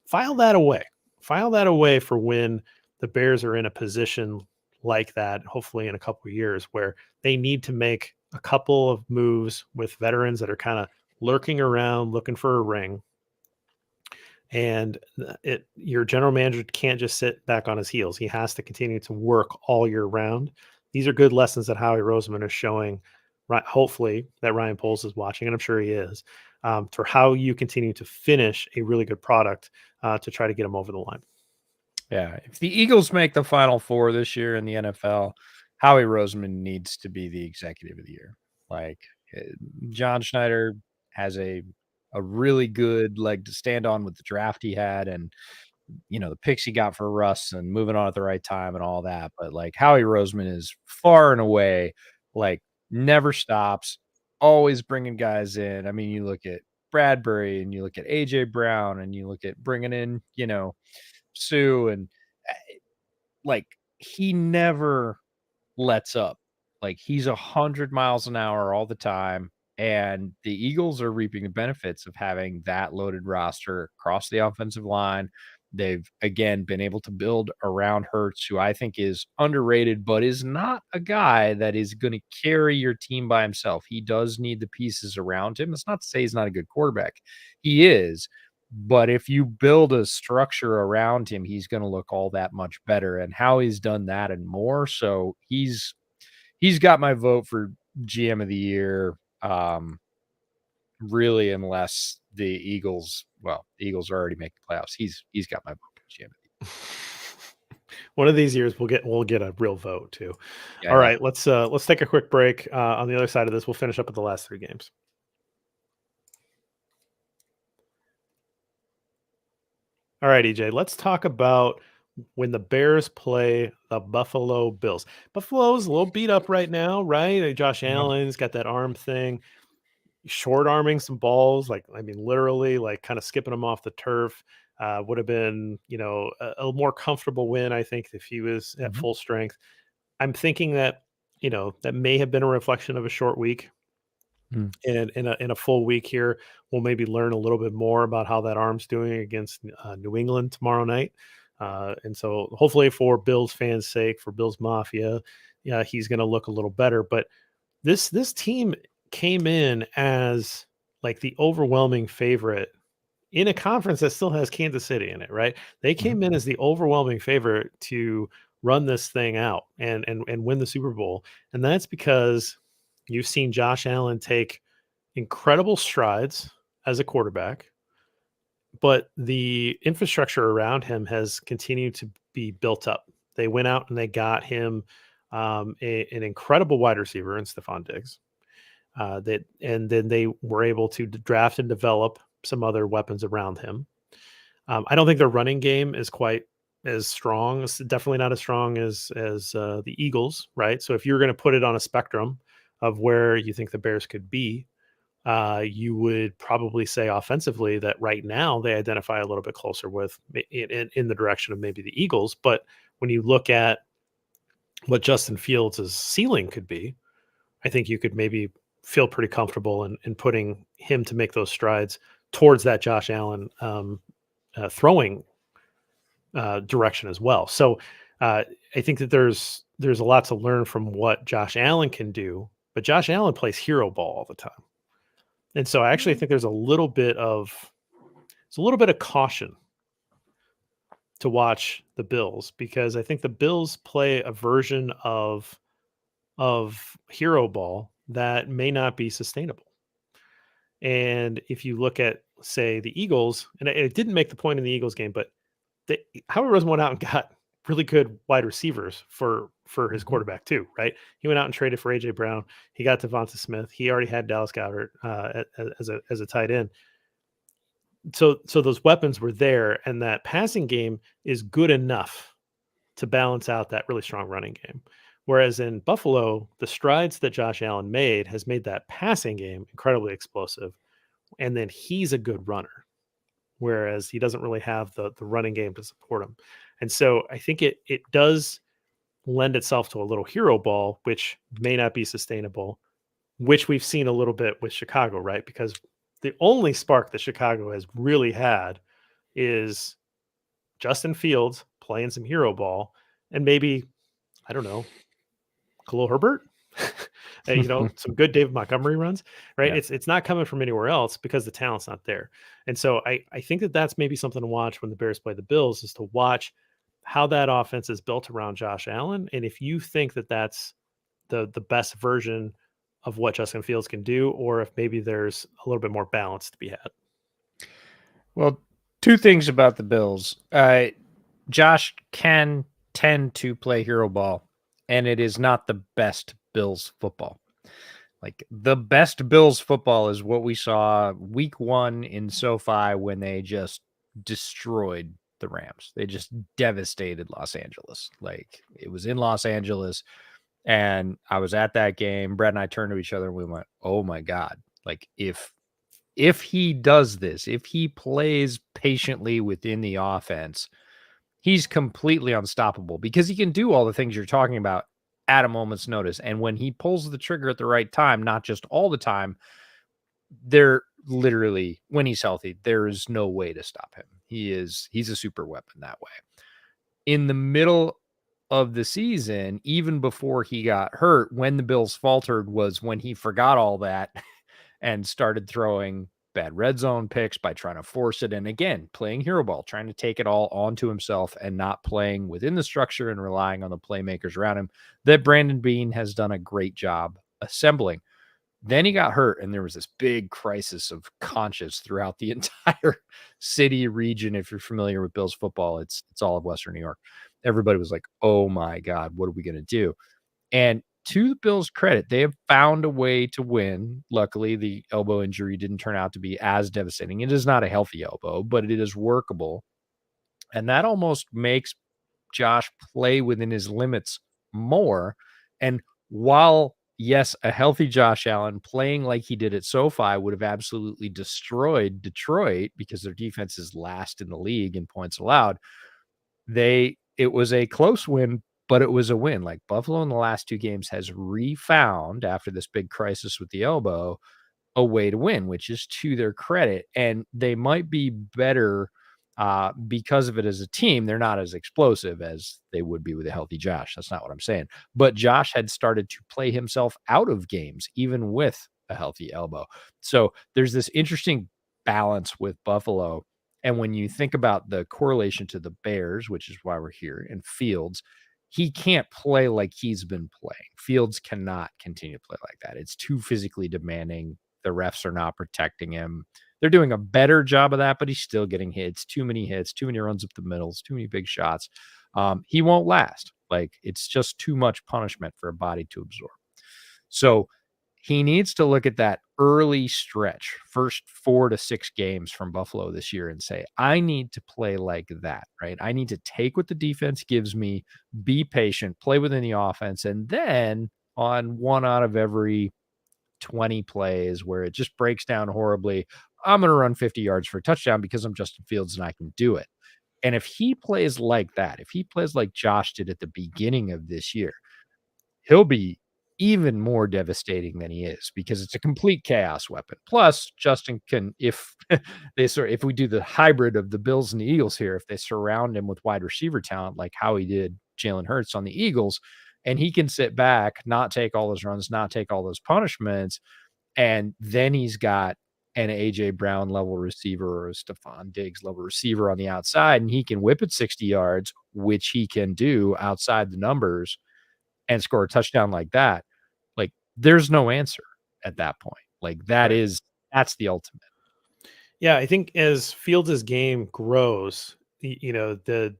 File that away. File that away for when the Bears are in a position like that. Hopefully, in a couple of years, where they need to make a couple of moves with veterans that are kind of lurking around looking for a ring. And your general manager can't just sit back on his heels. He has to continue to work all year round. These are good lessons that Howie Roseman is showing. Right, hopefully that Ryan Poles is watching, and I'm sure he is, for how you continue to finish a really good product to try to get them over the line. Yeah, if the Eagles make the Final Four this year in the NFL, Howie Roseman needs to be the executive of the year. Like, eh, John Schneider has a really good leg to stand on with the draft he had and, the picks he got for Russ and moving on at the right time and all that, but, like, Howie Roseman is far and away, like, never stops, always bringing guys in. I mean, you look at Bradbury and you look at AJ Brown and you look at bringing in, Sue and, like, he never lets up. Like, he's 100 miles an hour all the time, and the Eagles are reaping the benefits of having that loaded roster across the offensive line. They've, again, been able to build around Hurts, who I think is underrated, but is not a guy that is gonna carry your team by himself. He does need the pieces around him. That's not to say he's not a good quarterback. He is, but if you build a structure around him, he's gonna look all that much better, and how he's done that and more, so he's got my vote for GM of the year, really, unless the Eagles already make the playoffs. He's got my vote for GM of the year. One of these years we'll get a real vote too. Yeah, All yeah. right, let's take a quick break. On the other side of this, we'll finish up with the last 3 games. All right, EJ, let's talk about when the Bears play the Buffalo Bills. Buffalo's a little beat up right now, right? Josh Yep. Allen's got that arm thing, short arming some balls, like I mean, literally, like kind of skipping them off the turf. Would have been, a more comfortable win, I think, if he was at Mhm. full strength. I'm thinking that, that may have been a reflection of a short week. Mm. And in a full week here, we'll maybe learn a little bit more about how that arm's doing against New England tomorrow night. And so hopefully for Bills fans' sake, for Bills Mafia, yeah, he's going to look a little better. But this team came in as like the overwhelming favorite in a conference that still has Kansas City in it, right? They Mhm. came in as the overwhelming favorite to run this thing out and win the Super Bowl. And that's because you've seen Josh Allen take incredible strides as a quarterback, but the infrastructure around him has continued to be built up. They went out and they got him an incredible wide receiver in Stephon Diggs. And then they were able to draft and develop some other weapons around him. I don't think their running game is quite as strong. It's definitely not as strong as the Eagles, right? So if you're going to put it on a spectrum of where you think the Bears could be, you would probably say offensively that right now they identify a little bit closer with in the direction of maybe the Eagles. But when you look at what Justin Fields' ceiling could be, I think you could maybe feel pretty comfortable in putting him to make those strides towards that Josh Allen throwing direction as well. So I think that there's a lot to learn from what Josh Allen can do, but Josh Allen plays hero ball all the time. And so I actually think there's a little bit of caution to watch the Bills because I think the Bills play a version of hero ball that may not be sustainable. And if you look at, say, the Eagles, and it didn't make the point in the Eagles game, but Howard Rosen went out and got really good wide receivers for his Mhm. quarterback too, right? He went out and traded for AJ Brown. He got Devonta Smith. He already had Dallas Goedert as a tight end. So those weapons were there, and that passing game is good enough to balance out that really strong running game. Whereas in Buffalo, the strides that Josh Allen made has made that passing game incredibly explosive. And then he's a good runner, whereas he doesn't really have the running game to support him. And so I think it does lend itself to a little hero ball, which may not be sustainable, which we've seen a little bit with Chicago, right? Because the only spark that Chicago has really had is Justin Fields playing some hero ball and maybe, I don't know, Khalil Herbert, some good David Montgomery runs, right? Yeah. It's not coming from anywhere else because the talent's not there. And so I think that that's maybe something to watch when the Bears play the Bills is to watch how that offense is built around Josh Allen. And if you think that that's the best version of what Justin Fields can do, or if maybe there's a little bit more balance to be had. Well, 2 things about the Bills. Josh can tend to play hero ball, and it is not the best Bills football. Like, the best Bills football is what we saw week 1 in SoFi when they just destroyed the Rams. They just devastated Los Angeles. Like, it was in Los Angeles, and I was at that game. Brett and I turned to each other and we went, "Oh my god." Like, if he does this, if he plays patiently within the offense, he's completely unstoppable because he can do all the things you're talking about at a moment's notice. And when he pulls the trigger at the right time, not just all the time, they're literally, when he's healthy, there is no way to stop him. He's a super weapon that way. In the middle of the season, even before he got hurt, when the Bills faltered was when he forgot all that and started throwing bad red zone picks by trying to force it. And again, playing hero ball, trying to take it all onto himself and not playing within the structure and relying on the playmakers around him that Brandon Beane has done a great job assembling. Then he got hurt, and there was this big crisis of conscience throughout the entire city region. If you're familiar with Bills football, it's all of Western New York. Everybody was like, "Oh my God, what are we going to do?" And to the Bills' credit, they have found a way to win. Luckily, the elbow injury didn't turn out to be as devastating. It is not a healthy elbow, but it is workable, and that almost makes Josh play within his limits more. And while, yes, a healthy Josh Allen playing like he did at SoFi would have absolutely destroyed Detroit because their defense is last in the league in points allowed, it was a close win, but it was a win. Like Buffalo in the last 2 games has refound after this big crisis with the elbow a way to win, which is to their credit. And they might be better because of it as a team. They're not as explosive as they would be with a healthy Josh. That's not what I'm saying. But Josh had started to play himself out of games, even with a healthy elbow. So there's this interesting balance with Buffalo. And when you think about the correlation to the Bears, which is why we're here, and Fields, he can't play like he's been playing. Fields cannot continue to play like that. It's too physically demanding. The refs are not protecting him. They're doing a better job of that, but he's still getting hits, too many runs up the middles, too many big shots. He won't last. Like, it's just too much punishment for a body to absorb. So he needs to look at that early stretch, first 4 to 6 games from Buffalo this year, and say, I need to play like that, right? I need to take what the defense gives me, be patient, play within the offense, and then on 1 out of every 20 plays where it just breaks down horribly, I'm going to run 50 yards for a touchdown because I'm Justin Fields and I can do it. And if he plays like that, if he plays like Josh did at the beginning of this year, he'll be even more devastating than he is because it's a complete chaos weapon. Plus, Justin can, if if we do the hybrid of the Bills and the Eagles here, if they surround him with wide receiver talent like how he did Jalen Hurts on the Eagles, and he can sit back, not take all those runs, not take all those punishments, and then he's got an AJ Brown level receiver or a Stephon Diggs level receiver on the outside, and he can whip it 60 yards, which he can do outside the numbers, and score a touchdown like that. Like, there's no answer at that point. Like, Right. that's the ultimate. Yeah, I think as Fields' game grows, the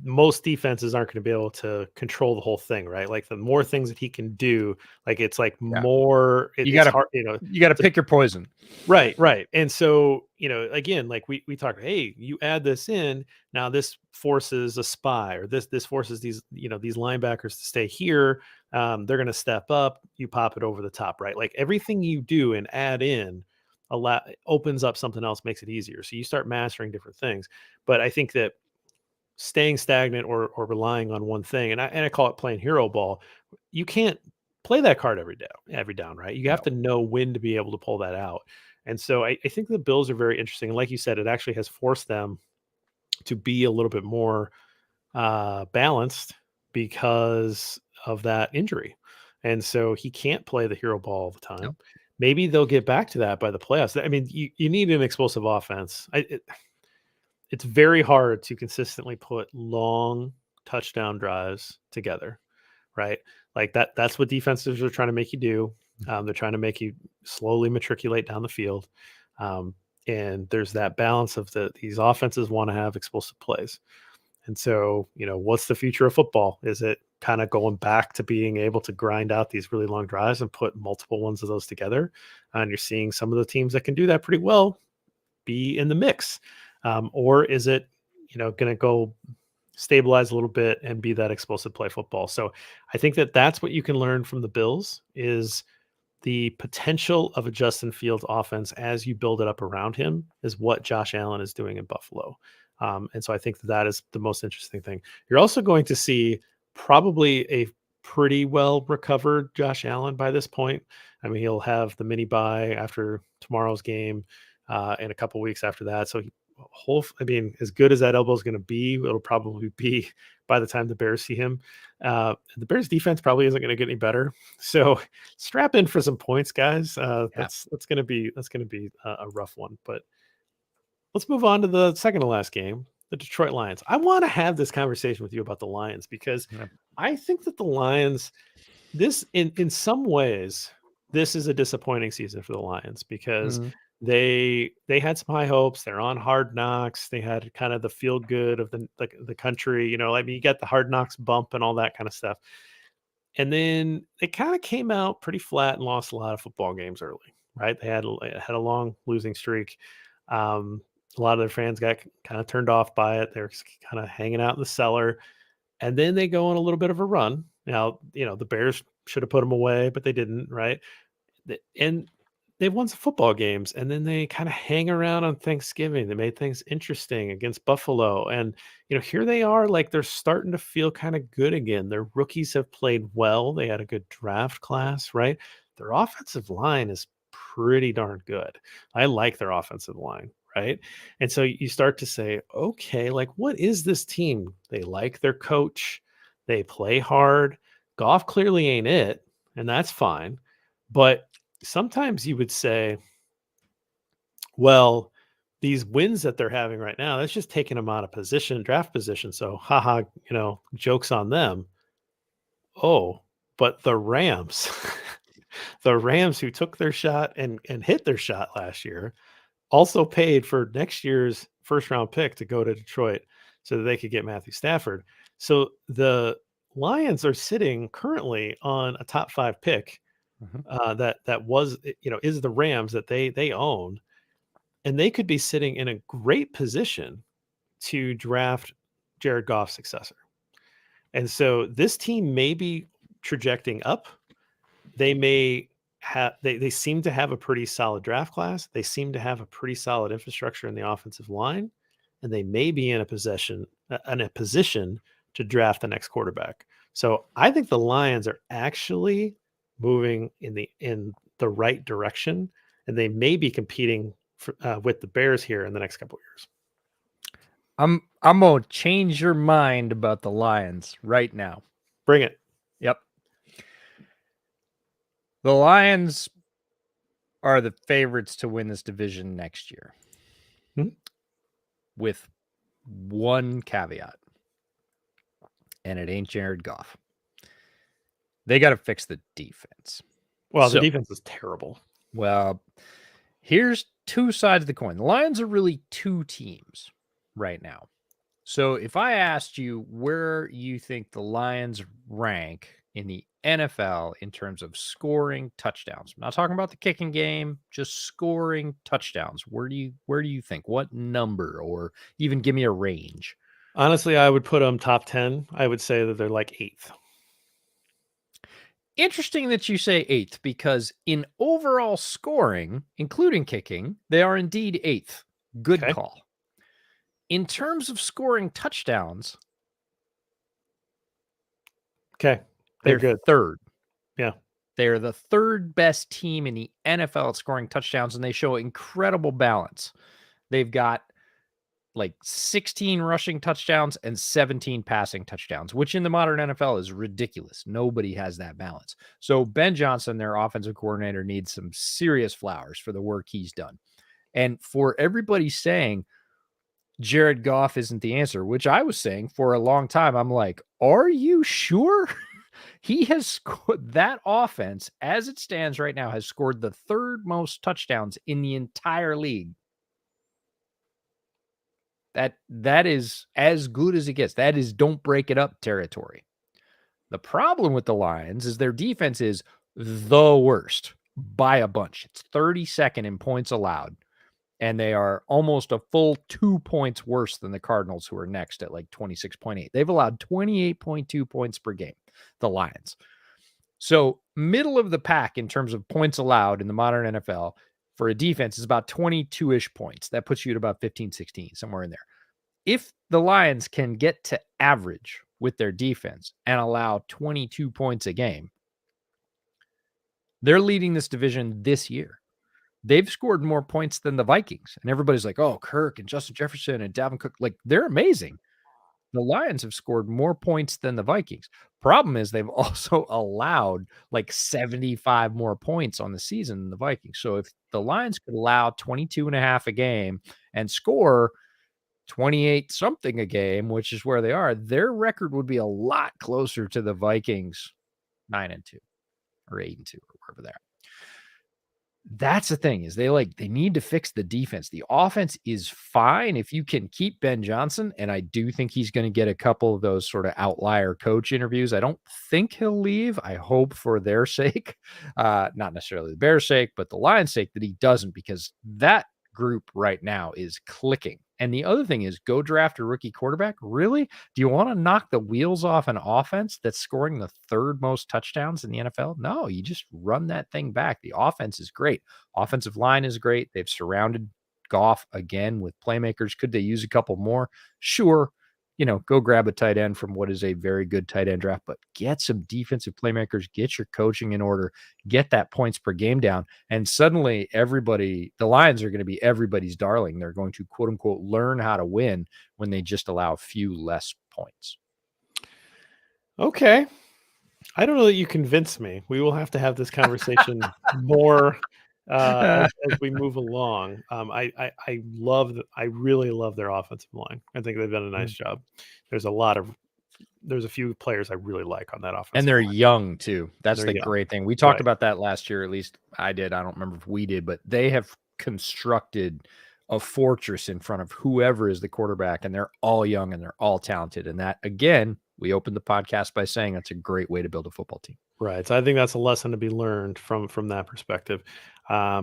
most defenses aren't going to be able to control the whole thing, right? Like the more things that he can do, like it's like Yeah. more. You It's gotta hard, you gotta pick your poison. Right, right. And so, again, like we talk, hey, you add this in, now this forces a spy, or this forces these, these linebackers to stay here. They're going to step up, you pop it over the top, right? Like everything you do and add in opens up something else, makes it easier. So you start mastering different things. But I think that staying stagnant or relying on one thing, and I call it playing hero ball, you can't play that card every down, right? You have No. to know when to be able to pull that out. And so I think the Bills are very interesting. And like you said, it actually has forced them to be a little bit more balanced because of that injury. And so he can't play the hero ball all the time. Nope. Maybe they'll get back to that by the playoffs. I mean, you need an explosive offense. It's very hard to consistently put long touchdown drives together, right? Like that's what defenses are trying to make you do. They're trying to make you slowly matriculate down the field. And there's that balance of these offenses want to have explosive plays. And so, what's the future of football? Is it kind of going back to being able to grind out these really long drives and put multiple ones of those together? And you're seeing some of the teams that can do that pretty well be in the mix. Or is it, going to go stabilize a little bit and be that explosive play football? So I think that's what you can learn from the Bills is the potential of a Justin Fields offense as you build it up around him is what Josh Allen is doing in Buffalo. And so I think that is the most interesting thing. You're also going to see probably a pretty well recovered Josh Allen by this point. I mean, he'll have the mini bye after tomorrow's game, and a couple weeks after that. So, I mean, as good as that elbow is going to be, it'll probably be by the time the Bears see him. The Bears defense probably isn't going to get any better. So, strap in for some points, guys. Yeah. That's going to be a rough one. But let's move on to the second to last game, the Detroit Lions. I want to have this conversation with you about the Lions because Yeah. I think that the Lions, this in some ways, this is a disappointing season for the Lions because Mhm. they had some high hopes. They're on Hard Knocks. They had kind of the feel good of the country. You know, I mean, you got the Hard Knocks bump and all that kind of stuff. And then they kind of came out pretty flat and lost a lot of football games early, right? They had a long losing streak. A lot of their fans got kind of turned off by it. They're kind of hanging out in the cellar, and then they go on a little bit of a run. Now, you know, the Bears should have put them away, but they didn't, right? And they've won some football games, and then they kind of hang around on Thanksgiving. They made things interesting against Buffalo, and you know, here they are, like they're starting to feel kind of good again. Their rookies have played well. They had a good draft class, right? Their offensive line is pretty darn good. I like their offensive line, right? And so you start to say, okay, like what is this team? They like their coach. They play hard. Golf clearly ain't it, and that's fine. But sometimes you would say, well, these wins that they're having right now, that's just taking them out of position, draft position. So, haha, you know, jokes on them. Oh, but the Rams, the Rams who took their shot and hit their shot last year, also paid for next year's first round pick to go to Detroit so that they could get Matthew Stafford. So the Lions are sitting currently on a top 5 pick Mhm. that was, you know, is the Rams that they own, and they could be sitting in a great position to draft Jared Goff's successor. And so this team may be trajecting up. They may have they seem to have a pretty solid draft class. They seem to have a pretty solid infrastructure in the offensive line, and they may be in a position to draft the next quarterback. So I think the Lions are actually moving in the right direction, and they may be competing with the Bears here in the next couple of years. I'm gonna change your mind about the Lions right now. Bring it. Yep. The Lions are the favorites to win this division next year. Mhm. With one caveat. And it ain't Jared Goff. They got to fix the defense. Well, So- the defense is terrible. Well, here's two sides of the coin. The Lions are really two teams right now. So if I asked you where you think the Lions rank in the NFL in terms of scoring touchdowns, I'm not talking about the kicking game, just scoring touchdowns. Where do you think? What number, or even give me a range? Honestly, I would put them top 10. I would say that they're like 8th. Interesting that you say 8th, because in overall scoring, including kicking, they are indeed 8th. Good Okay. call. In terms of scoring touchdowns, Okay. they're They're good. third. Yeah. They're the third best team in the NFL at scoring touchdowns, and they show incredible balance. They've got like 16 rushing touchdowns and 17 passing touchdowns, which in the modern NFL is ridiculous. Nobody has that balance. So Ben Johnson, their offensive coordinator, needs some serious flowers for the work he's done. And for everybody saying Jared Goff isn't the answer, which I was saying for a long time, I'm like, are you sure? He has scored, that offense as it stands right now has scored the third most touchdowns in the entire league. That is as good as it gets. That is don't break it up territory. The problem with the Lions is their defense is the worst by a bunch. It's 32nd in points allowed, and they are almost a full 2 points worse than the Cardinals, who are next at like 26.8. They've allowed 28.2 points per game, the Lions. So middle of the pack in terms of points allowed in the modern NFL for a defense is about 22-ish points. That puts you at about 15, 16, somewhere in there. If the Lions can get to average with their defense and allow 22 points a game. They're leading this division this year. They've scored more points than the Vikings. And everybody's like, oh, Kirk and Justin Jefferson and Dalvin Cook, like they're amazing. The Lions have scored more points than the Vikings. Problem is they've also allowed like 75 more points on the season than the Vikings. So if the Lions could allow 22 and a half a game and score 28 something a game, which is where they are, their record would be a lot closer to the Vikings 9-2 or 8-2 or wherever they're at. That's the thing is they need to fix the defense. The offense is fine if you can keep Ben Johnson, and I do think he's going to get a couple of those sort of outlier coach interviews. I don't think he'll leave. I hope for their sake, not necessarily the Bears' sake, but the Lions' sake that he doesn't, because that group right now is clicking. And the other thing is go draft a rookie quarterback. Really? Do you want to knock the wheels off an offense that's scoring the third most touchdowns in the NFL? No, you just run that thing back. The offense is great. Offensive line is great. They've surrounded Goff again with playmakers. Could they use a couple more? Sure. Go grab a tight end from what is a very good tight end draft, but get some defensive playmakers, get your coaching in order, get that points per game down. And suddenly the Lions are going to be everybody's darling. They're going to quote unquote learn how to win when they just allow a few less points. Okay. I don't know that you convinced me. We will have to have this conversation more as we move along. I really love their offensive line. I think they've done a nice job. There's a few players I really like on that offense. And they're young too. That's They're the young. great thing. We talked about that last year, at least I did. I don't remember if we did, but they have constructed a fortress in front of whoever is the quarterback, and they're all young and they're all talented. And that, again, we opened the podcast by saying that's a great way to build a football team. Right. So I think that's a lesson to be learned from that perspective. I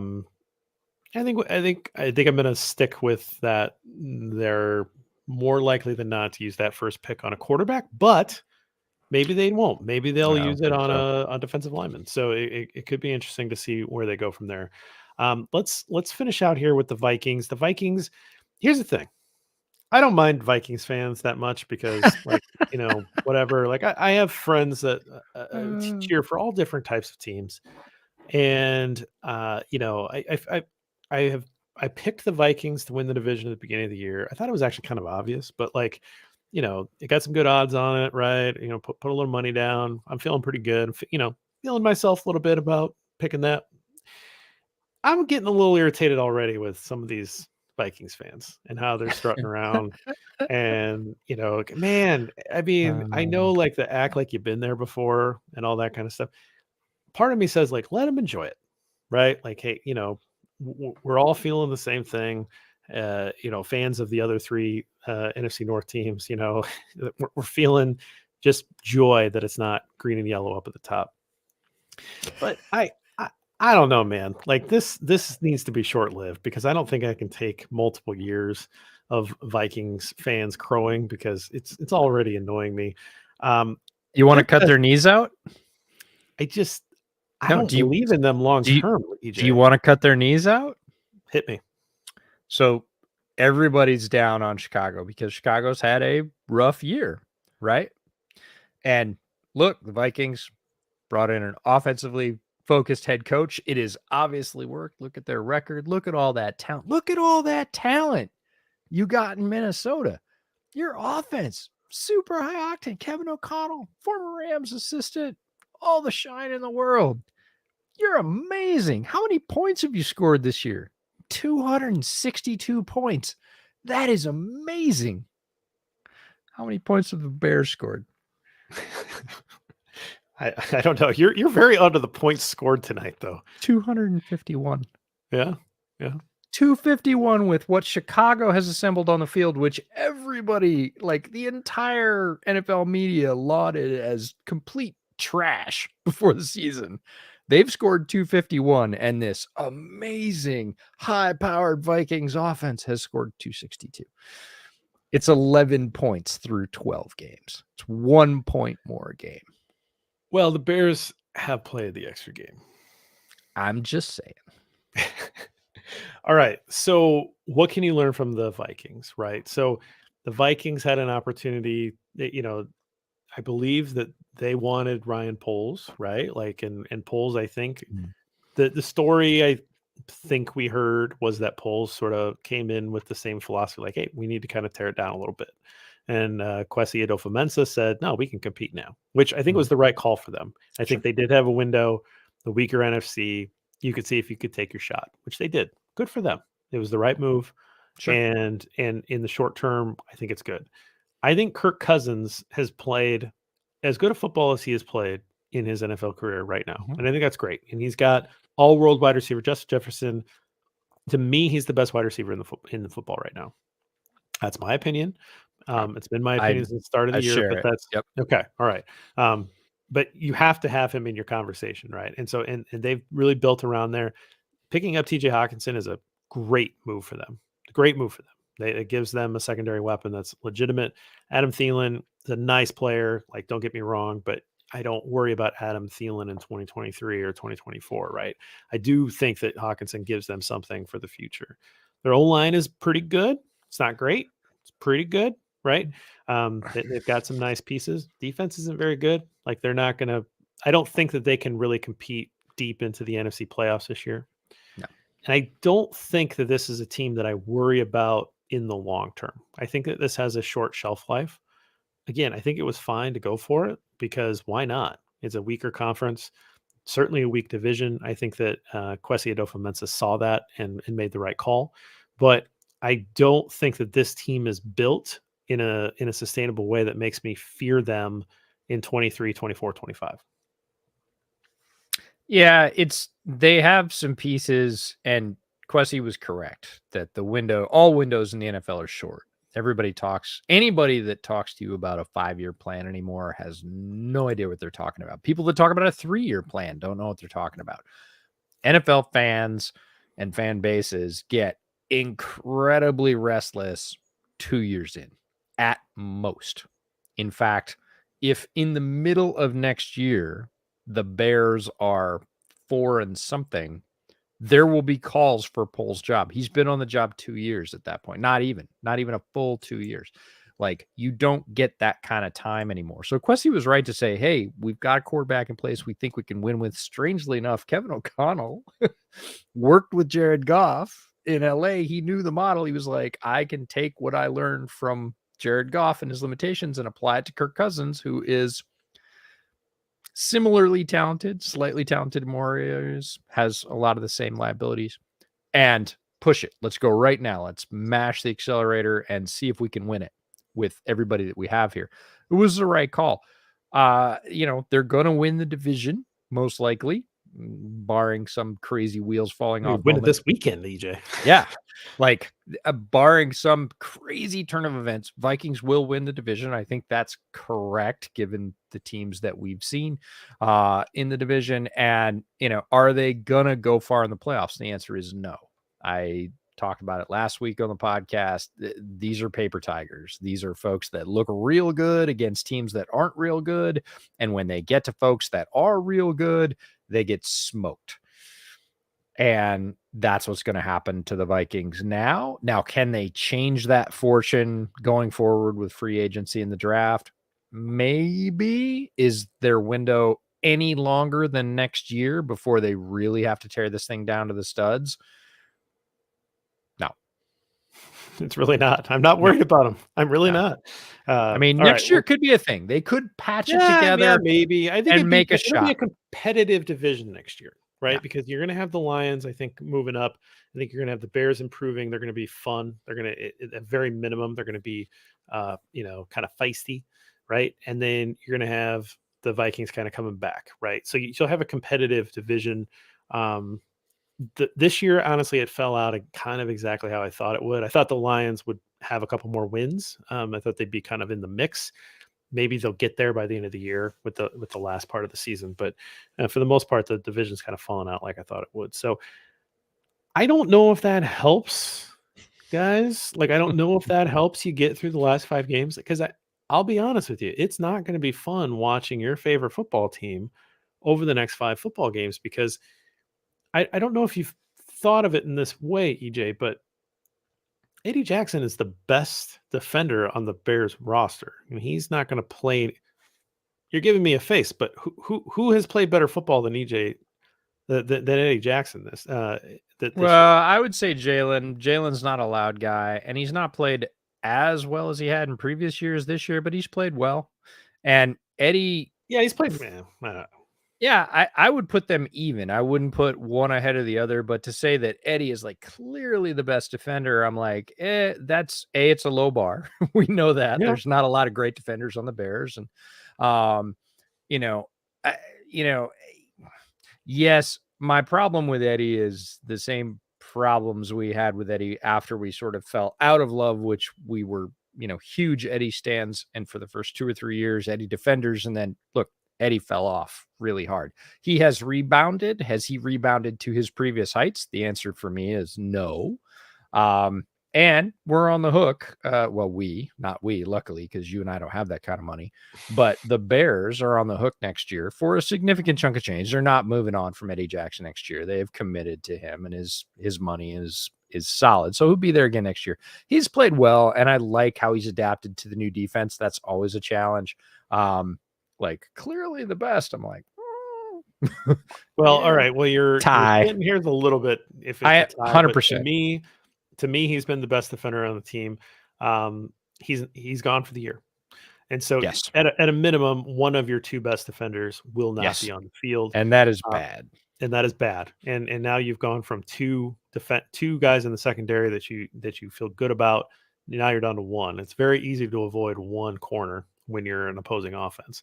think I'm going to stick with that. They're more likely than not to use that first pick on a quarterback, but maybe they won't. Maybe they'll use it on a defensive lineman. So it could be interesting to see where they go from there. Let's finish out here with the Vikings. The Vikings. Here's the thing. I don't mind Vikings fans that much because, whatever. Like I have friends that cheer for all different types of teams, and I picked the Vikings to win the division at the beginning of the year. I thought it was actually kind of obvious, but it got some good odds on it, right? Put a little money down. I'm feeling pretty good. Feeling myself a little bit about picking that. I'm getting a little irritated already with some of these Vikings fans and how they're strutting around. And, man, I mean, I know the act like you've been there before and all that kind of stuff. Part of me says let them enjoy it, right? Like, hey, we're all feeling the same thing. Fans of the other three NFC North teams, we're feeling just joy that it's not green and yellow up at the top. But I don't know, man. This needs to be short-lived because I don't think I can take multiple years of Vikings fans crowing because it's already annoying me. You want to cut their knees out? I don't believe in them long term. Do you want to cut their knees out? Hit me. So everybody's down on Chicago because Chicago's had a rough year, right? And look, the Vikings brought in an offensively focused head coach. It has obviously worked. Look at their record. Look at all that talent. Look at all that talent you got in Minnesota. Your offense, super high octane. Kevin O'Connell, former Rams assistant, all the shine in the world. You're amazing. How many points have you scored this year? 262 points. That is amazing. How many points have the Bears scored? I don't know. You're very under the points scored tonight, though. 251. Yeah. 251 with what Chicago has assembled on the field, which everybody, the entire NFL media, lauded as complete trash before the season. They've scored 251, and this amazing high-powered Vikings offense has scored 262. It's 11 points through 12 games. It's 1 point more a game. Well, the Bears have played the extra game. I'm just saying. All right. So what can you learn from the Vikings, right? So the Vikings had an opportunity, I believe that they wanted Ryan Poles, right? Like, and Poles, I think Mm. the story I think we heard was that Poles sort of came in with the same philosophy, like, hey, we need to kind of tear it down a little bit. And Kwesi Adolfo-Mensah said, no, we can compete now, which I think Mhm. was the right call for them. I Sure. think they did have a window, the weaker NFC. You could see if you could take your shot, which they did. Good for them. It was the right move. Sure. And in the short term, I think it's good. I think Kirk Cousins has played as good a football as he has played in his NFL career right now. Mhm. And I think that's great. And he's got all world wide receiver Justin Jefferson. To me, he's the best wide receiver in the football right now. That's my opinion. Uh, It's been my I opinion since the start of I the year, share but it. that's Yep. okay. All right. But you have to have him in your conversation, right? And so, and they've really built around there. Picking up TJ Hawkinson is a great move for them. Great move for them. It gives them a secondary weapon that's legitimate. Adam Thielen is a nice player. Like, don't get me wrong, but I don't worry about Adam Thielen in 2023 or 2024, right? I do think that Hawkinson gives them something for the future. Their O line is pretty good. It's not great. It's pretty good, right? They've got some nice pieces. Defense isn't very good. Like, they're not going to, I don't think that they can really compete deep into the NFC playoffs this year. No. And I don't think that this is a team that I worry about in the long term. I think that this has a short shelf life. Again, I think it was fine to go for it because why not? It's a weaker conference, certainly a weak division. I think that Kwesi Adolfo-Mensah saw that and made the right call. But I don't think that this team is built in a sustainable way that makes me fear them in 23, 24, 25. Yeah, they have some pieces, and Kwesi was correct that all windows in the NFL are short. Anybody that talks to you about a 5-year plan anymore has no idea what they're talking about. People that talk about a 3-year plan don't know what they're talking about. NFL fans and fan bases get incredibly restless 2 years in at most. In fact, if in the middle of next year the Bears are 4 and something, there will be calls for Pole's job. He's been on the job 2 years at that point. Not even a full 2 years. Like, you don't get that kind of time anymore. So Kwesi was right to say, hey, we've got a quarterback in place we think we can win with. Strangely enough, Kevin O'Connell worked with Jared Goff in LA. He knew the model. He was like, I can take what I learned from Jared Goff and his limitations and apply it to Kirk Cousins, who is similarly talented, slightly talented in more areas, has a lot of the same liabilities, and push it. Let's go right now. Let's mash the accelerator and see if we can win it with everybody that we have here. It was the right call. They're going to win the division, most likely, barring some crazy wheels falling We off win it moment. this weekend, EJ. Yeah. Like, barring some crazy turn of events, Vikings will win the division. I think that's correct given the teams that we've seen in the division. And, are they going to go far in the playoffs? The answer is no. I talked about it last week on the podcast. These are paper tigers. These are folks that look real good against teams that aren't real good. And when they get to folks that are real good, they get smoked. And that's what's going to happen to the Vikings now. Now, can they change that fortune going forward with free agency in the draft? Maybe. Is their window any longer than next year before they really have to tear this thing down to the studs? No. It's really not. I'm not No. worried about them. I'm really No. not. I mean, All right. next year Well, could be a thing. They could patch it yeah, together maybe. I think and make a it'll be a shot. competitive division next year, Yeah. right? Because you're going to have the Lions, I think, moving up. I think you're going to have the Bears improving. They're going to be fun. They're going to, at very minimum, they're going to be, kind of feisty, right? And then you're going to have the Vikings kind of coming back, right? So you'll have a competitive division. This year, honestly, it fell out kind of exactly how I thought it would. I thought the Lions would have a couple more wins. I thought they'd be kind of in the mix. Maybe they'll get there by the end of the year with the last part of the season, but for the most part, the division's kind of fallen out like I thought it would. So I don't know if that helps, guys. Like, I don't know if that helps you get through the last 5 games because I'll be honest with you, it's not going to be fun watching your favorite football team over the next 5 football games because I don't know if you've thought of it in this way, EJ, but Eddie Jackson is the best defender on the Bears roster. I mean, he's not going to play you're giving me a face, but who has played better football than than Eddie Jackson this year? Well, I would say Jalen. Jalen's not a loud guy, and he's not played as well as he had in previous years this year, but he's played well. And Eddie, Yeah, he's played, man. yeah, I would put them even. I wouldn't put one ahead of the other, but to say that Eddie is like clearly the best defender, I'm like, that's it's a low bar. We know that Yeah. there's not a lot of great defenders on the Bears, and um, you know, I, you know, yes, my problem with Eddie is the same problems we had with Eddie after we sort of fell out of love, which we were, huge Eddie stands. And for the first 2 or 3 years, Eddie defenders. And then look, Eddie fell off really hard. He has rebounded. Has he rebounded to his previous heights? The answer for me is no. Um, and we're on the hook. Well, not we, luckily, because you and I don't have that kind of money. But the Bears are on the hook next year for a significant chunk of change. They're not moving on from Eddie Jackson next year. They have committed to him, and his money is solid. So he'll be there again next year. He's played well, and I like how he's adapted to the new defense. That's always a challenge. Like clearly the best. I'm like, Well, yeah. all right. Well, you're Tie. splitting hairs a little bit if it's I a tie, but 100%. to me, he's been the best defender on the team. He's gone for the year, and so Yes. at a minimum, one of your two best defenders will not Yes. be on the field, And that is bad. and that is bad. And now you've gone from two guys in the secondary that you feel good about. Now you're down to one. It's very easy to avoid one corner when you're an opposing offense.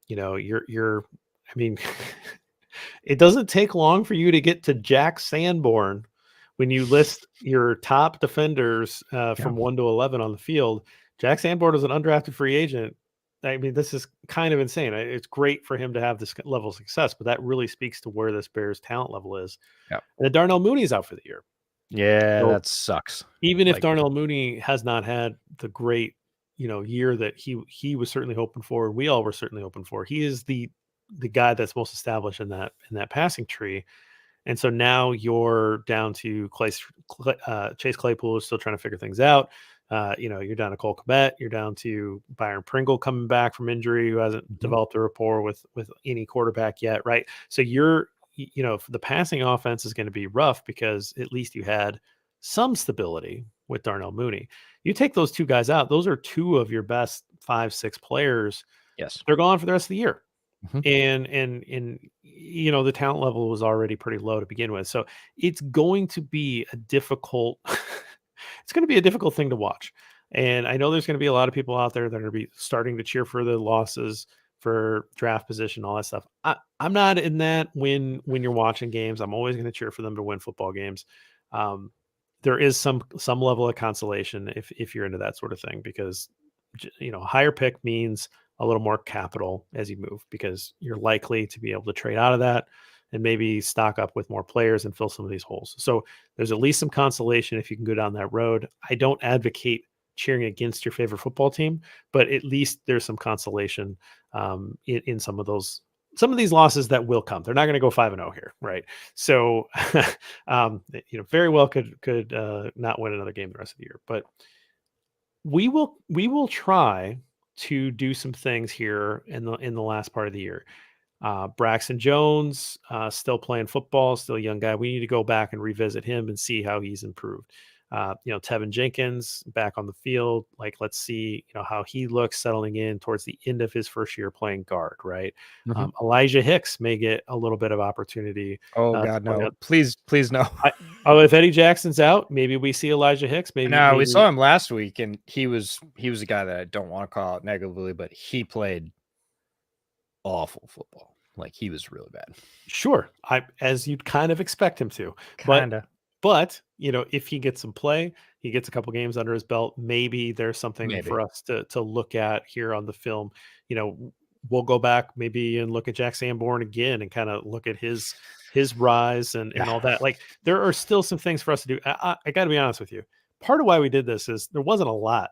You're. I mean, it doesn't take long for you to get to Jack Sanborn when you list your top defenders from 1 to 11 on the field. Jack Sanborn is an undrafted free agent. I mean, this is kind of insane. It's great for him to have this level of success, but that really speaks to where this Bears talent level is. Yep. And Darnell Mooney's out for the year. Yeah, So that sucks. even if Darnell Mooney has not had the great, year that he was certainly hoping for, and we all were certainly hoping for, he is the guy that's most established in that passing tree. And so now you're down to Chase Claypool is still trying to figure things out. You're down to Cole Kmet. You're down to Byron Pringle coming back from injury, who hasn't developed a rapport with any quarterback yet, right? So the passing offense is going to be rough because at least you had some stability with Darnell Mooney. You take those two guys out; those are two of your best 5-6 players. Yes, they're gone for the rest of the year. Mm-hmm. And the talent level was already pretty low to begin with. So it's going to be a difficult thing to watch. And I know there's going to be a lot of people out there that are going to be starting to cheer for the losses for draft position, all that stuff. I'm not in that when you're watching games. I'm always going to cheer for them to win football games. There is some level of consolation if you're into that sort of thing, because higher pick means a little more capital as you move, because you're likely to be able to trade out of that and maybe stock up with more players and fill some of these holes. So there's at least some consolation if you can go down that road. I don't advocate cheering against your favorite football team, but at least there's some consolation in some of these losses that will come. They're not going to go 5-0 here, right? So, very well could not win another game the rest of the year, but we will try to do some things here in the last part of the year. Braxton Jones still playing football, still a young guy. We need to go back and revisit him and see how he's improved. Tevin Jenkins back on the field. Like, let's see, how he looks settling in towards the end of his first year playing guard, right? Mm-hmm. Elijah Hicks may get a little bit of opportunity. Oh God, no! Please no. If Eddie Jackson's out, maybe we see Elijah Hicks. Maybe we saw him last week, and he was a guy that I don't want to call out negatively, but he played awful football. Like, he was really bad. Sure, as you'd kind of expect him to, kinda. But if he gets some play, he gets a couple games under his belt, maybe there's something for us to look at here on the film. We'll go back maybe and look at Jack Sanborn again and kind of look at his rise and all that. Like, there are still some things for us to do. I got to be honest with you. Part of why we did this is there wasn't a lot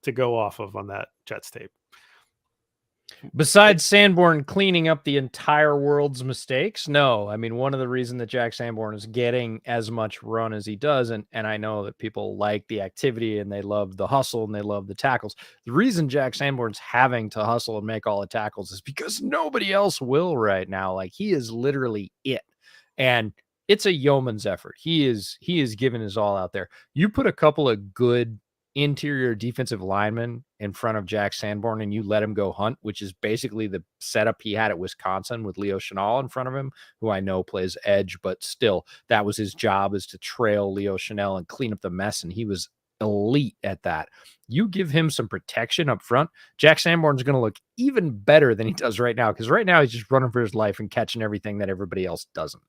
to go off of on that Jets tape. Besides Sanborn cleaning up the entire world's mistakes, no. I mean, one of the reasons that Jack Sanborn is getting as much run as he does, and I know that people like the activity and they love the hustle and they love the tackles. The reason Jack Sanborn's having to hustle and make all the tackles is because nobody else will right now. Like, he is literally it. And it's a yeoman's effort. He is giving his all out there. You put a couple of good interior defensive lineman in front of Jack Sanborn and you let him go hunt, which is basically the setup he had at Wisconsin with Leo Chenal in front of him, who I know plays edge, but still that was his job, is to trail Leo Chenal and clean up the mess. And he was elite at that. You give him some protection up front, Jack Sanborn's going to look even better than he does right now. Cause right now he's just running for his life and catching everything that everybody else doesn't.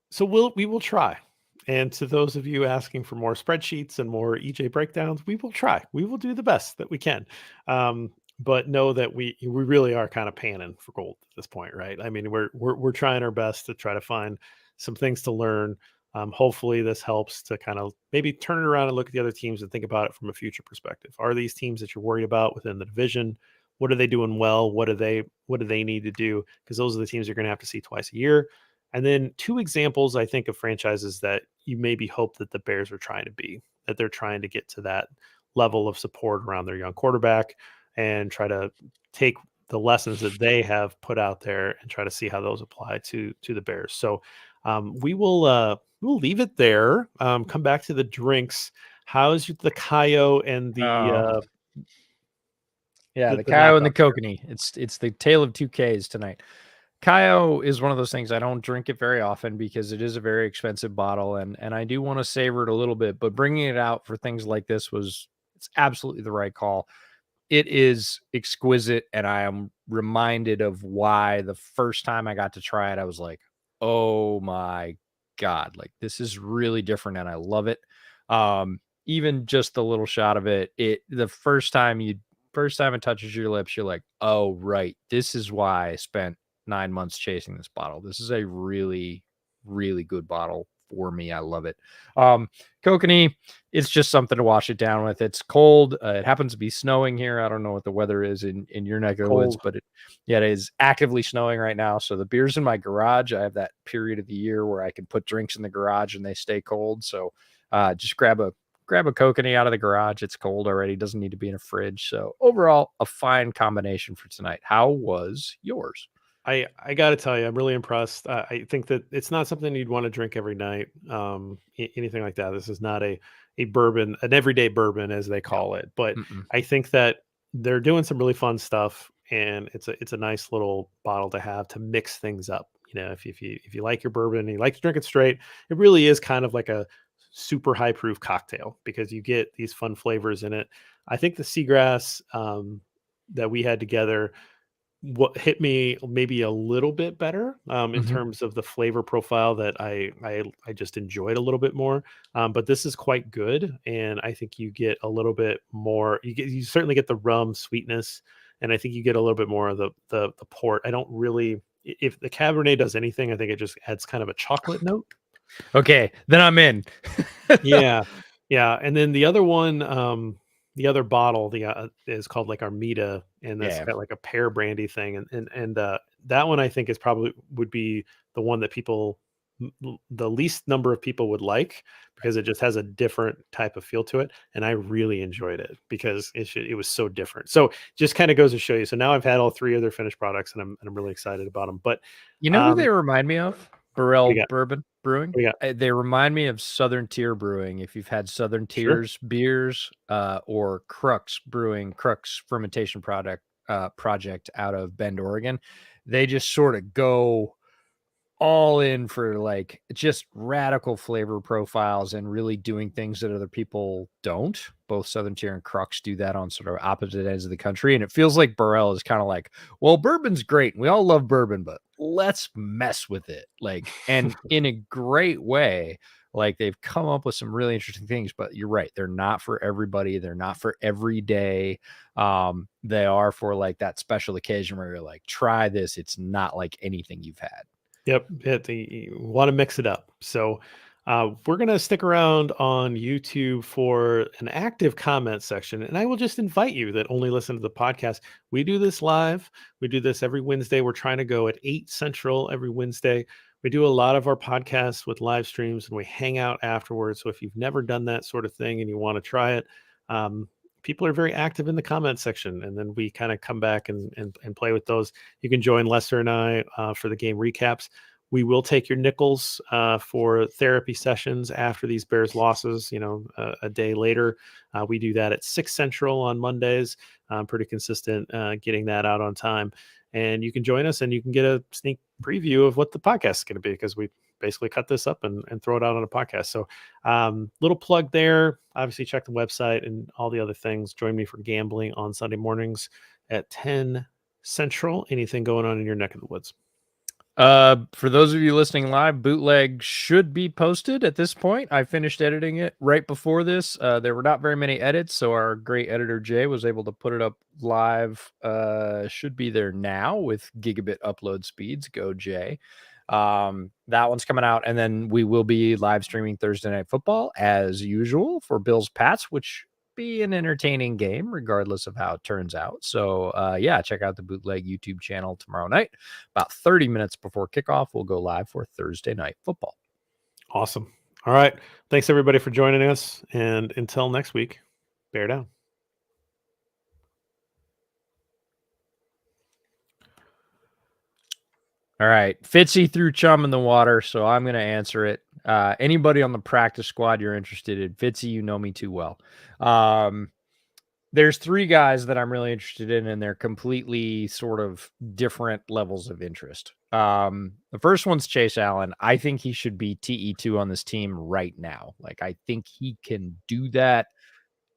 So we will try. And to those of you asking for more spreadsheets and more EJ breakdowns, we will try. We will do the best that we can. But know that we really are kind of panning for gold at this point, right? I mean, we're trying our best to try to find some things to learn. Hopefully, this helps to kind of maybe turn it around and look at the other teams and think about it from a future perspective. Are these teams that you're worried about within the division? What are they doing well? What do they need to do? Because those are the teams you're going to have to see twice a year. And then two examples, I think, of franchises that you maybe hope that the Bears are trying to be, that they're trying to get to that level of support around their young quarterback and try to take the lessons that they have put out there and try to see how those apply to the Bears. So we'll leave it there. Come back to the drinks. How's the Kaio and the yeah, the Kaio and the knockoff beer? Kokanee. It's the tale of two Ks tonight. Kaio is one of those things I don't drink it very often because it is a very expensive bottle, and I do want to savor it a little bit, but bringing it out for things like this it's absolutely the right call. It is exquisite, and I am reminded of why the first time I got to try it, I was like, "Oh my god, like this is really different and I love it." Even just the little shot of it, the first time it touches your lips, you're like, "Oh, right. This is why I spent 9 months chasing this bottle. This is a really, really good bottle for me. I love it." Kokanee, it's just something to wash it down with. It's cold. It happens to be snowing here. I don't know what the weather is in your neck of the woods, Cold. but it is actively snowing right now. So the beer's in my garage. I have that period of the year where I can put drinks in the garage and they stay cold. So just grab a Kokanee out of the garage. It's cold already. Doesn't need to be in a fridge. So overall, a fine combination for tonight. How was yours? I got to tell you, I'm really impressed. I think that it's not something you'd want to drink every night, anything like that. This is not a bourbon, an everyday bourbon as they No. call it. But Mm-mm. I think that they're doing some really fun stuff, and it's a nice little bottle to have to mix things up. You know, if you like your bourbon and you like to drink it straight, it really is kind of like a super high proof cocktail because you get these fun flavors in it. I think the seagrass that we had together what hit me maybe a little bit better in Mm-hmm. terms of the flavor profile that I just enjoyed a little bit more. But this is quite good, and I think you get a little bit more. You certainly get the rum sweetness, and I think you get a little bit more of the port. I don't really. If the Cabernet does anything, I think it just adds kind of a chocolate note. Okay, then I'm in. Yeah, yeah, and then the other one, the other bottle, is called like Armida, and that's Yeah. got like a pear brandy thing, and that one I think is probably would be the one that the least number of people would like because it just has a different type of feel to it, and I really enjoyed it because it was so different. So just kind of goes to show you. So now I've had all three of their finished products, and I'm really excited about them. But You know who um, they remind me of? what do Burrell you got? Bourbon Brewing. What do you got? They remind me of Southern Tier Brewing. If you've had Southern Sure. Tier's beers, or Crux Brewing, Crux Fermentation project out of Bend, Oregon, they just sort of go all in for like just radical flavor profiles and really doing things that other people don't. Both Southern Tier and Crux do that on sort of opposite ends of the country. And it feels like Burrell is kind of like, well, bourbon's great. We all love bourbon, but let's mess with it. Like, and in a great way, like they've come up with some really interesting things, but you're right. They're not for everybody. They're not for every day. They are for like that special occasion where you're like, try this. It's not like anything you've had. Yep, you want to mix it up. So, We're going to stick around on YouTube for an active comment section. And I will just invite you that only listen to the podcast. We do this live. We do this every Wednesday. We're trying to go at 8 Central every Wednesday. We do a lot of our podcasts with live streams and we hang out afterwards. So if you've never done that sort of thing and you want to try it, um, people are very active in the comment section. And then we kind of come back and play with those. You can join Lester and I for the game recaps. We will take your nickels for therapy sessions after these Bears losses, a day later. We do that at 6 Central on Mondays. I'm pretty consistent getting that out on time. And you can join us and you can get a sneak preview of what the podcast is going to be because we basically cut this up and throw it out on a podcast. So little plug there. Obviously, check the website and all the other things. Join me for gambling on Sunday mornings at 10 Central. Anything going on in your neck of the woods? For those of you listening live, bootleg should be posted at this point. I finished editing it right before this. There were not very many edits, so our great editor Jay was able to put it up live. Should be there now with gigabit upload speeds. Go Jay. That one's coming out, and then we will be live streaming Thursday Night Football as usual for Bills Pats, which be an entertaining game regardless of how it turns out. So yeah, check out the bootleg YouTube channel tomorrow night. About 30 minutes before kickoff, we'll go live for Thursday Night Football. Awesome. All right. Thanks everybody for joining us. And until next week, bear down. All right. Fitzy threw chum in the water, so I'm going to answer it. Anybody on the practice squad you're interested in, Fitzy, you know me too well. There's 3 guys that I'm really interested in, and they're completely sort of different levels of interest. The first one's Chase Allen. I think he should be TE2 on this team right now. Like, I think he can do that.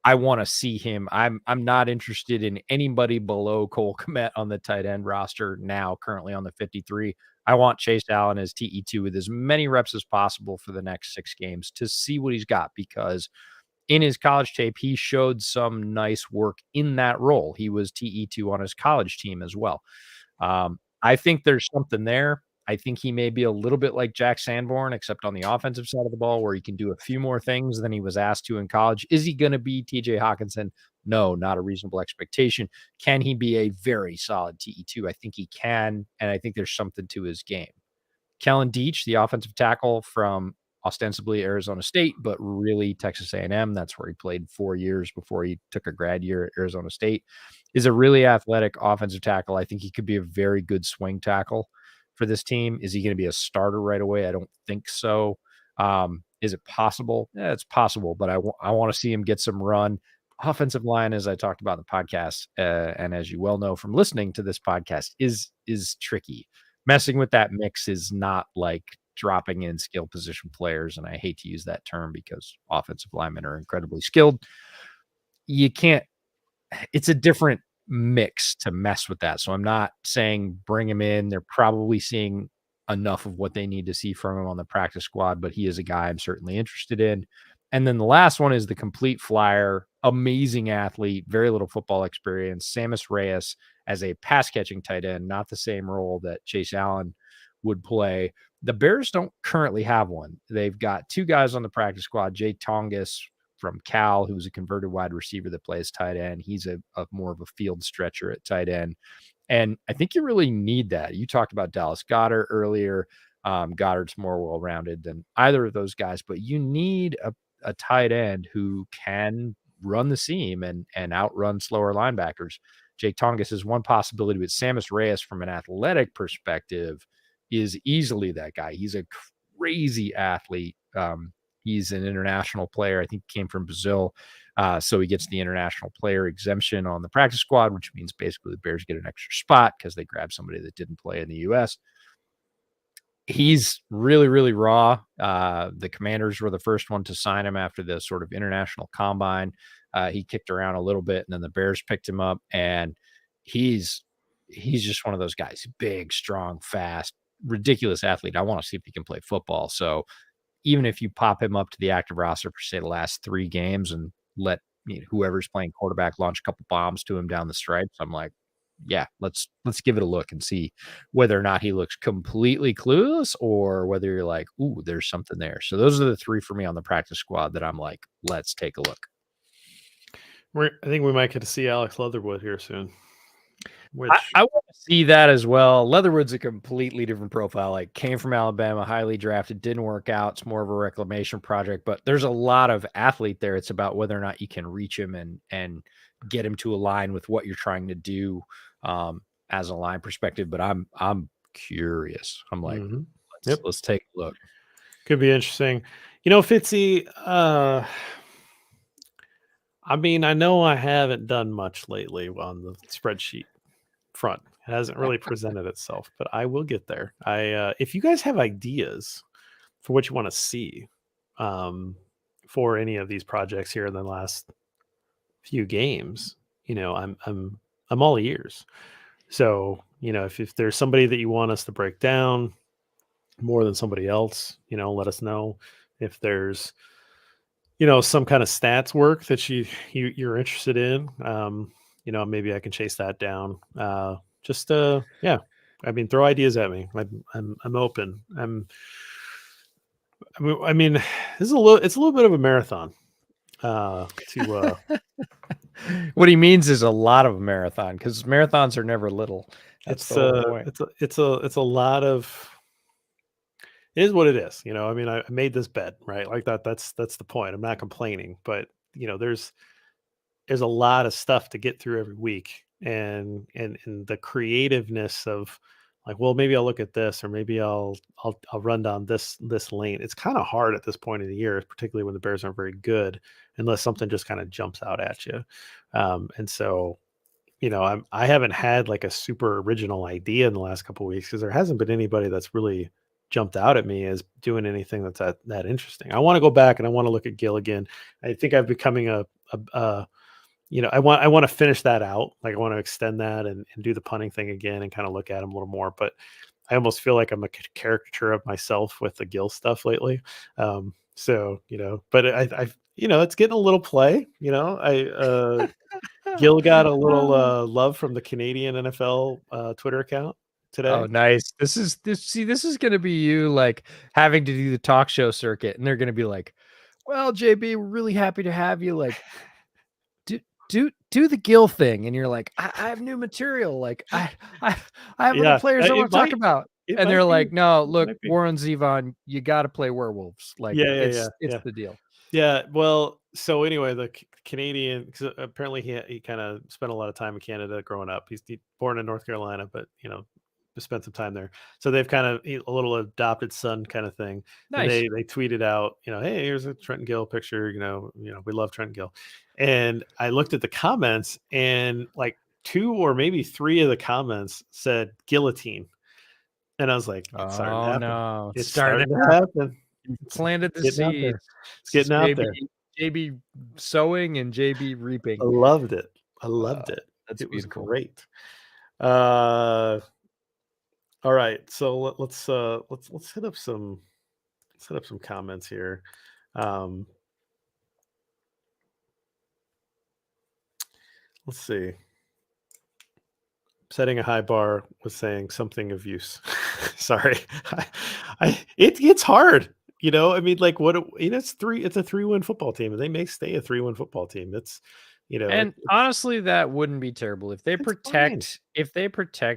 I want to see him. I'm not interested in anybody below Cole Kmet on the tight end roster now, currently on the 53. I want Chase Allen as TE2 with as many reps as possible for the next 6 games to see what he's got, because in his college tape, he showed some nice work in that role. He was TE2 on his college team as well. I think there's something there. I think he may be a little bit like Jack Sanborn, except on the offensive side of the ball, where he can do a few more things than he was asked to in college. Is he going to be TJ Hawkinson? No, not a reasonable expectation. Can he be a very solid TE2? I think he can, and I think there's something to his game. Kellen Deach, the offensive tackle from ostensibly Arizona State, but really Texas A&M. That's where he played 4 years before he took a grad year at Arizona State. Is a really athletic offensive tackle. I think he could be a very good swing tackle for this team. Is he going to be a starter right away? I don't think so. Is it possible? Yeah, it's possible, but I want to see him get some run. Offensive line, as I talked about in the podcast, and as you well know from listening to this podcast, is tricky. Messing with that mix is not like dropping in skill position players, and I hate to use that term because offensive linemen are incredibly skilled. You can't. It's a different mix to mess with that. So I'm not saying bring him in. They're probably seeing enough of what they need to see from him on the practice squad, but he is a guy I'm certainly interested in. And then the last one is the complete flyer, amazing athlete, very little football experience, Sammis Reyes as a pass catching tight end, not the same role that Chase Allen would play. The Bears don't currently have one. They've got 2 guys on the practice squad, Jay Tongas from Cal, who's a converted wide receiver that plays tight end. He's a more of a field stretcher at tight end. And I think you really need that. You talked about Dallas Goedert earlier. Goddard's more well-rounded than either of those guys, but you need a tight end who can run the seam and outrun slower linebackers. Jake Tongas is one possibility, but Sammis Reyes, from an athletic perspective, is easily that guy. He's a crazy athlete. He's an international player. I think he came from Brazil. So he gets the international player exemption on the practice squad, which means basically the Bears get an extra spot because they grabbed somebody that didn't play in the U.S. He's really, really raw. The Commanders were the first one to sign him after the sort of international combine. He kicked around a little bit, and then the Bears picked him up, and he's just one of those guys. Big, strong, fast, ridiculous athlete. I want to see if he can play football. So even if you pop him up to the active roster for, say, the last 3 games and let whoever's playing quarterback launch a couple bombs to him down the stripes, I'm like, yeah, let's give it a look and see whether or not he looks completely clueless or whether you're like, ooh, there's something there. So those are the 3 for me on the practice squad that I'm like, let's take a look. I think we might get to see Alex Leatherwood here soon. Which I want to see that as well. Leatherwood's a completely different profile. Like, came from Alabama, highly drafted, didn't work out. It's more of a reclamation project, but there's a lot of athlete there. It's about whether or not you can reach him and get him to align with what you're trying to do as a line perspective. But I'm curious. I'm like, Yep, let's take a look. could be interesting. Fitzy. I mean, I know I haven't done much lately on the spreadsheet front. It hasn't really presented itself, but I will get there. If you guys have ideas for what you want to see for any of these projects here in the last few games, I'm all ears. So, if there's somebody that you want us to break down more than somebody else, let us know. If there's some kind of stats work that you're interested in, maybe I can chase that down. Yeah, I mean, throw ideas at me. I'm open. I mean, it's a little bit of a marathon. To What he means is a lot of a marathon, because marathons are never little. That's the whole point. it's a lot of. It is what it is. I mean, I made this bed, right? Like that. That's the point. I'm not complaining, but there's a lot of stuff to get through every week, and the creativeness of, like, well, maybe I'll look at this, or maybe I'll run down this lane. It's kind of hard at this point of the year, particularly when the Bears aren't very good, unless something just kind of jumps out at you. And so, I haven't had like a super original idea in the last couple of weeks, because there hasn't been anybody that's really jumped out at me as doing anything that's that interesting. I want to go back and I want to look at Gil again. I think I'm becoming I want to finish that out. Like, I want to extend that and do the punting thing again and kind of look at him a little more. But I almost feel like I'm a caricature of myself with the Gil stuff lately. So, but it's getting a little play. Gil got a little love from the Canadian NFL Twitter account today. Oh, nice. This is going to be you, like, having to do the talk show circuit, and they're going to be like, well, JB, we're really happy to have you. Like, do the Gil thing. And you're like, I have new material. Like, I have other players I want to talk about. And they're like, no, look, Warren Zevon, you got to play werewolves. Like, it's the deal. Yeah. Well, so anyway, the Canadian, because apparently he kind of spent a lot of time in Canada growing up. He's born in North Carolina, but spent some time there. So they've kind of a little adopted son kind of thing. Nice. And they tweeted out, hey, here's a Trenton Gill picture. We love Trenton Gill. And I looked at the comments, and like 2 or maybe 3 of the comments said guillotine. And I was like, it's starting to happen. No. It's starting to happen. Planted the seed. It's getting out there. JB sowing and JB reaping. I loved it. It was great. All right, so let's hit up some comments here. Let's see. Setting a high bar was saying something of use. Sorry, it gets hard. I mean, like, it's a 3-win football team, and they may stay a 3-win football team. It's and honestly, that wouldn't be terrible if they protect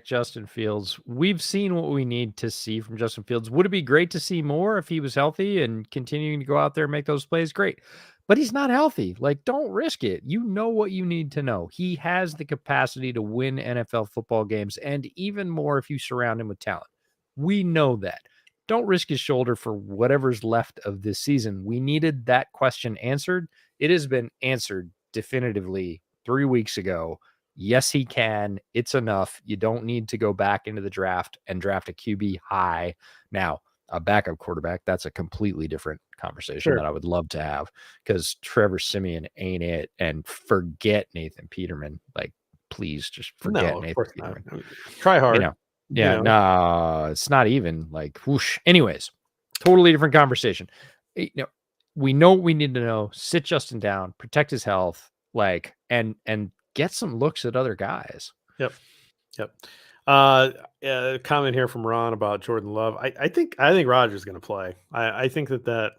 Justin Fields. We've seen what we need to see from Justin Fields. Would it be great to see more if he was healthy and continuing to go out there and make those plays? Great. But he's not healthy. Like, don't risk it. You know what you need to know. He has the capacity to win NFL football games, and even more if you surround him with talent. We know that. Don't risk his shoulder for whatever's left of this season. We needed that question answered. It has been answered definitively 3 weeks ago. Yes, he can. It's enough. You don't need to go back into the draft and draft a QB high. Now, a backup quarterback, that's a completely different conversation that I would love to have, because Trevor Siemian ain't it. And forget Nathan Peterman. Like, please just forget Nathan Peterman. Not. Try hard. No, it's not even like whoosh. Anyways, totally different conversation. We know what we need to know. Sit Justin down, protect his health, like, and get some looks at other guys. Yep. Yep. Comment here from Ron about Jordan Love. I think Rodgers is going to play. I think that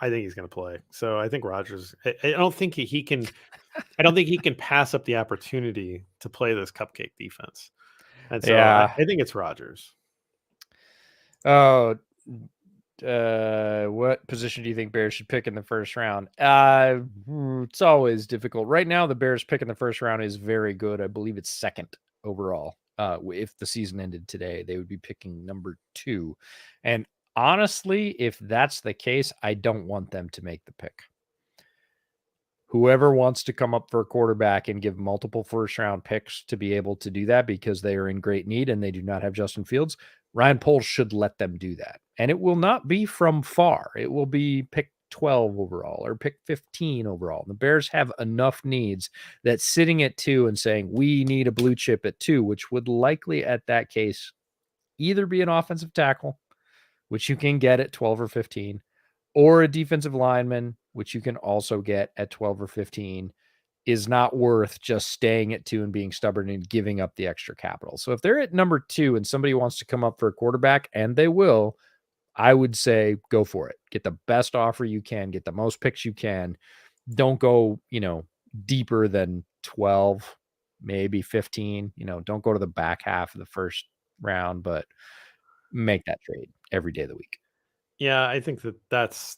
I think he's going to play. So I think Rodgers. I don't think he can. I don't think he can pass up the opportunity to play this cupcake defense. And so Yeah. I think it's Rodgers. Oh, what position do you think Bears should pick in the first round? It's always difficult. Right now, the Bears pick in the first round is very good. I believe it's second overall. If the season ended today, they would be picking number 2. And honestly, if that's the case, I don't want them to make the pick. Whoever wants to come up for a quarterback and give multiple first round picks to be able to do that because they are in great need and they do not have Justin Fields, Ryan Poles should let them do that. And it will not be from far. It will be pick 12 overall or pick 15 overall. The Bears have enough needs that sitting at 2 and saying we need a blue chip at 2, which would likely at that case either be an offensive tackle, which you can get at 12 or 15, or a defensive lineman, which you can also get at 12 or 15, is not worth just staying at 2 and being stubborn and giving up the extra capital. So if they're at number 2 and somebody wants to come up for a quarterback, and they will, I would say go for it. Get the best offer you can, get the most picks you can. Don't go, deeper than 12, maybe 15. Don't go to the back half of the first round, but make that trade every day of the week. Yeah, I think it's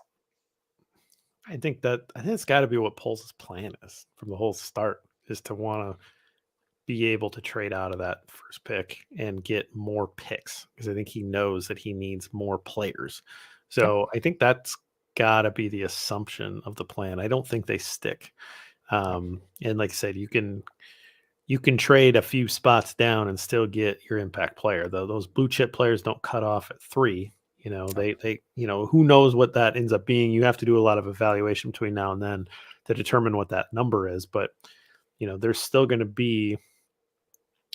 got to be what Poles' plan is from the whole start, is to want to be able to trade out of that first pick and get more picks, because I think he knows that he needs more players. Yeah. So I think that's got to be the assumption of the plan. I don't think they stick. And like I said, you can trade a few spots down and still get your impact player. Though those blue chip players don't cut off at 3. They who knows what that ends up being. You have to do a lot of evaluation between now and then to determine what that number is. But there's still going to be.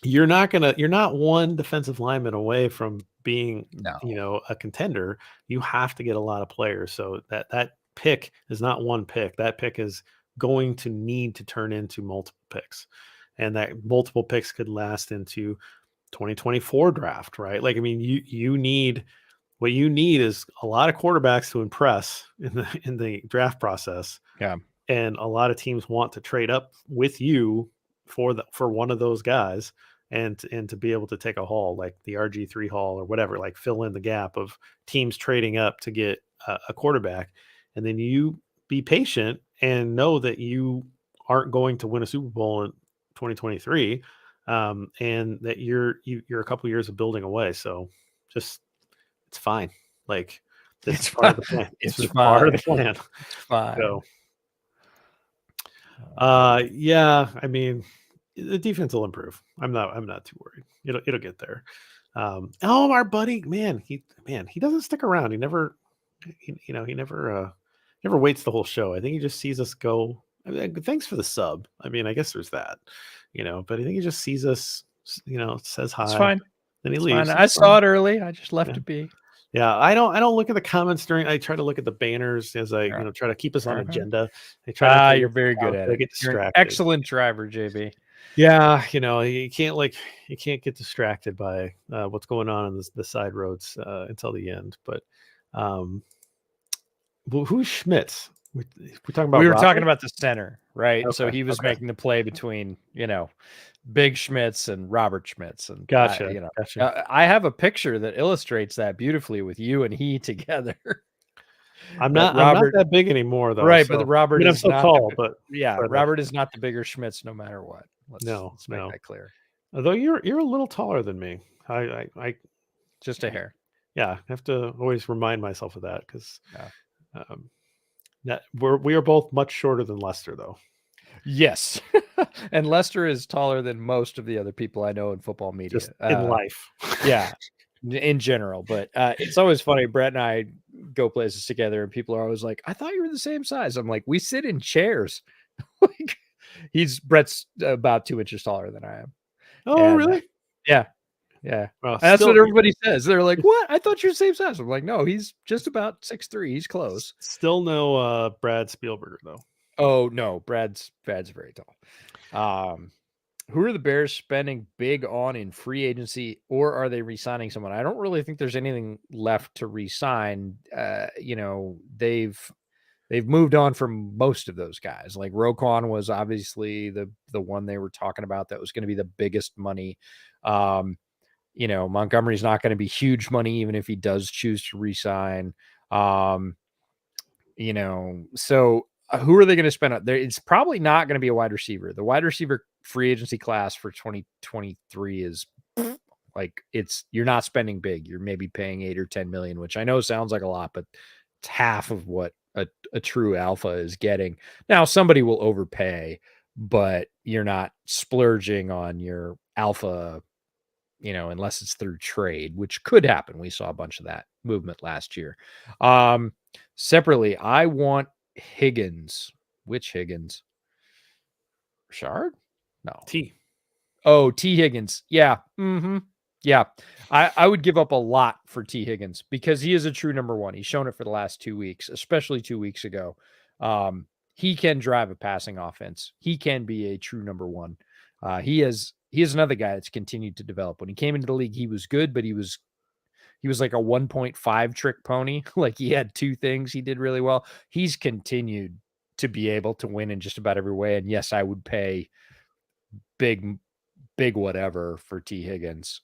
You're not one defensive lineman away from being No. a contender. You have to get a lot of players. So that pick is not one pick. That pick is going to need to turn into multiple picks. And that multiple picks could last into 2024 draft, right? Like, I mean, you need what you need is a lot of quarterbacks to impress in the draft process. Yeah. And a lot of teams want to trade up with you for one of those guys and to be able to take a haul like the RG3 haul or whatever, like fill in the gap of teams trading up to get a quarterback. And then you be patient and know that you aren't going to win a Super Bowl in 2023, and that you're a couple years of building away. So just it's fine. Like, this It's is part fine. of the plan. It's This is part of fine. the plan. It's fine. So, yeah, I mean, the defense will improve. I'm not too worried. It'll get there. Our buddy, he doesn't stick around. He never, never waits the whole show. I think he just sees us go. I mean, thanks for the sub. I mean, I guess there's that, but I think he just sees us, says It's hi, fine. then he It's fine. leaves. I It's saw fine. it early. I just left Yeah. it be. Yeah, I don't look at the comments I try to look at the banners as I, Yeah. try to keep us on Uh-huh. agenda. I try not to You're listen to very good comments, at but I it. get You're an distracted. excellent driver, JB. Yeah, you can't get distracted by what's going on in the side roads until the end. But who's Schmitz? We talking about We were talking Robert? about the center, right? So Okay, he was okay, making the play between, Big Schmitz and Robert Schmitz. And gotcha. I have a picture that illustrates that beautifully with you and he together. But I'm not Robert, that big anymore though. right? But So I Robert mean, I'm is still not tall, but Robert is not the bigger Schmitz, no matter what. Let's no, make no. that clear. Although you're a little taller than me. I Just a hair. yeah, I have to always remind myself of that because Yeah. we are both much shorter than Lester, though. Yes. And Lester is taller than most of the other people I know in football media. Just in life. Yeah, in general. But it's always funny. Brett and I go places together, and people are always like, "I thought you were the same size." I'm like, "We sit in chairs." Like, Brett's about 2 inches taller than I am. Oh, And really? yeah. Yeah. Well, And that's still, what everybody says. They're like, "What? I thought you're the same size." I'm like, "No, he's just about 6'3". He's close." still no Brad Spielberger though. Oh no, Brad's very tall. Who are the Bears spending big on in free agency, or are they re-signing someone? I don't really think there's anything left to re-sign. They've moved on from most of those guys. Like Roquan was obviously the one they were talking about that was going to be the biggest money. Montgomery's not going to be huge money even if he does choose to re-sign. So who are they going to spend on there? It's probably not going to be a wide receiver. The wide receiver free agency class for 2023 is like you're not spending big. You're maybe paying 8 or 10 million, which I know sounds like a lot, but it's half of what a true alpha is getting. Now somebody will overpay, but you're not splurging on your alpha, unless it's through trade, which could happen. We saw a bunch of that movement last year. Separately, I want Higgins. Which Higgins? Richard? No. T. Oh, T. Higgins. Yeah. Yeah. I would give up a lot for T. Higgins because he is a true number one. He's shown it for the last 2 weeks, especially 2 weeks ago. He can drive a passing offense. He can be a true number one. He is another guy that's continued to develop. When he came into the league, he was good, but he was like a 1.5 trick pony. Like he had 2 things he did really well. He's continued to be able to win in just about every way. And yes, I would pay big whatever for T. Higgins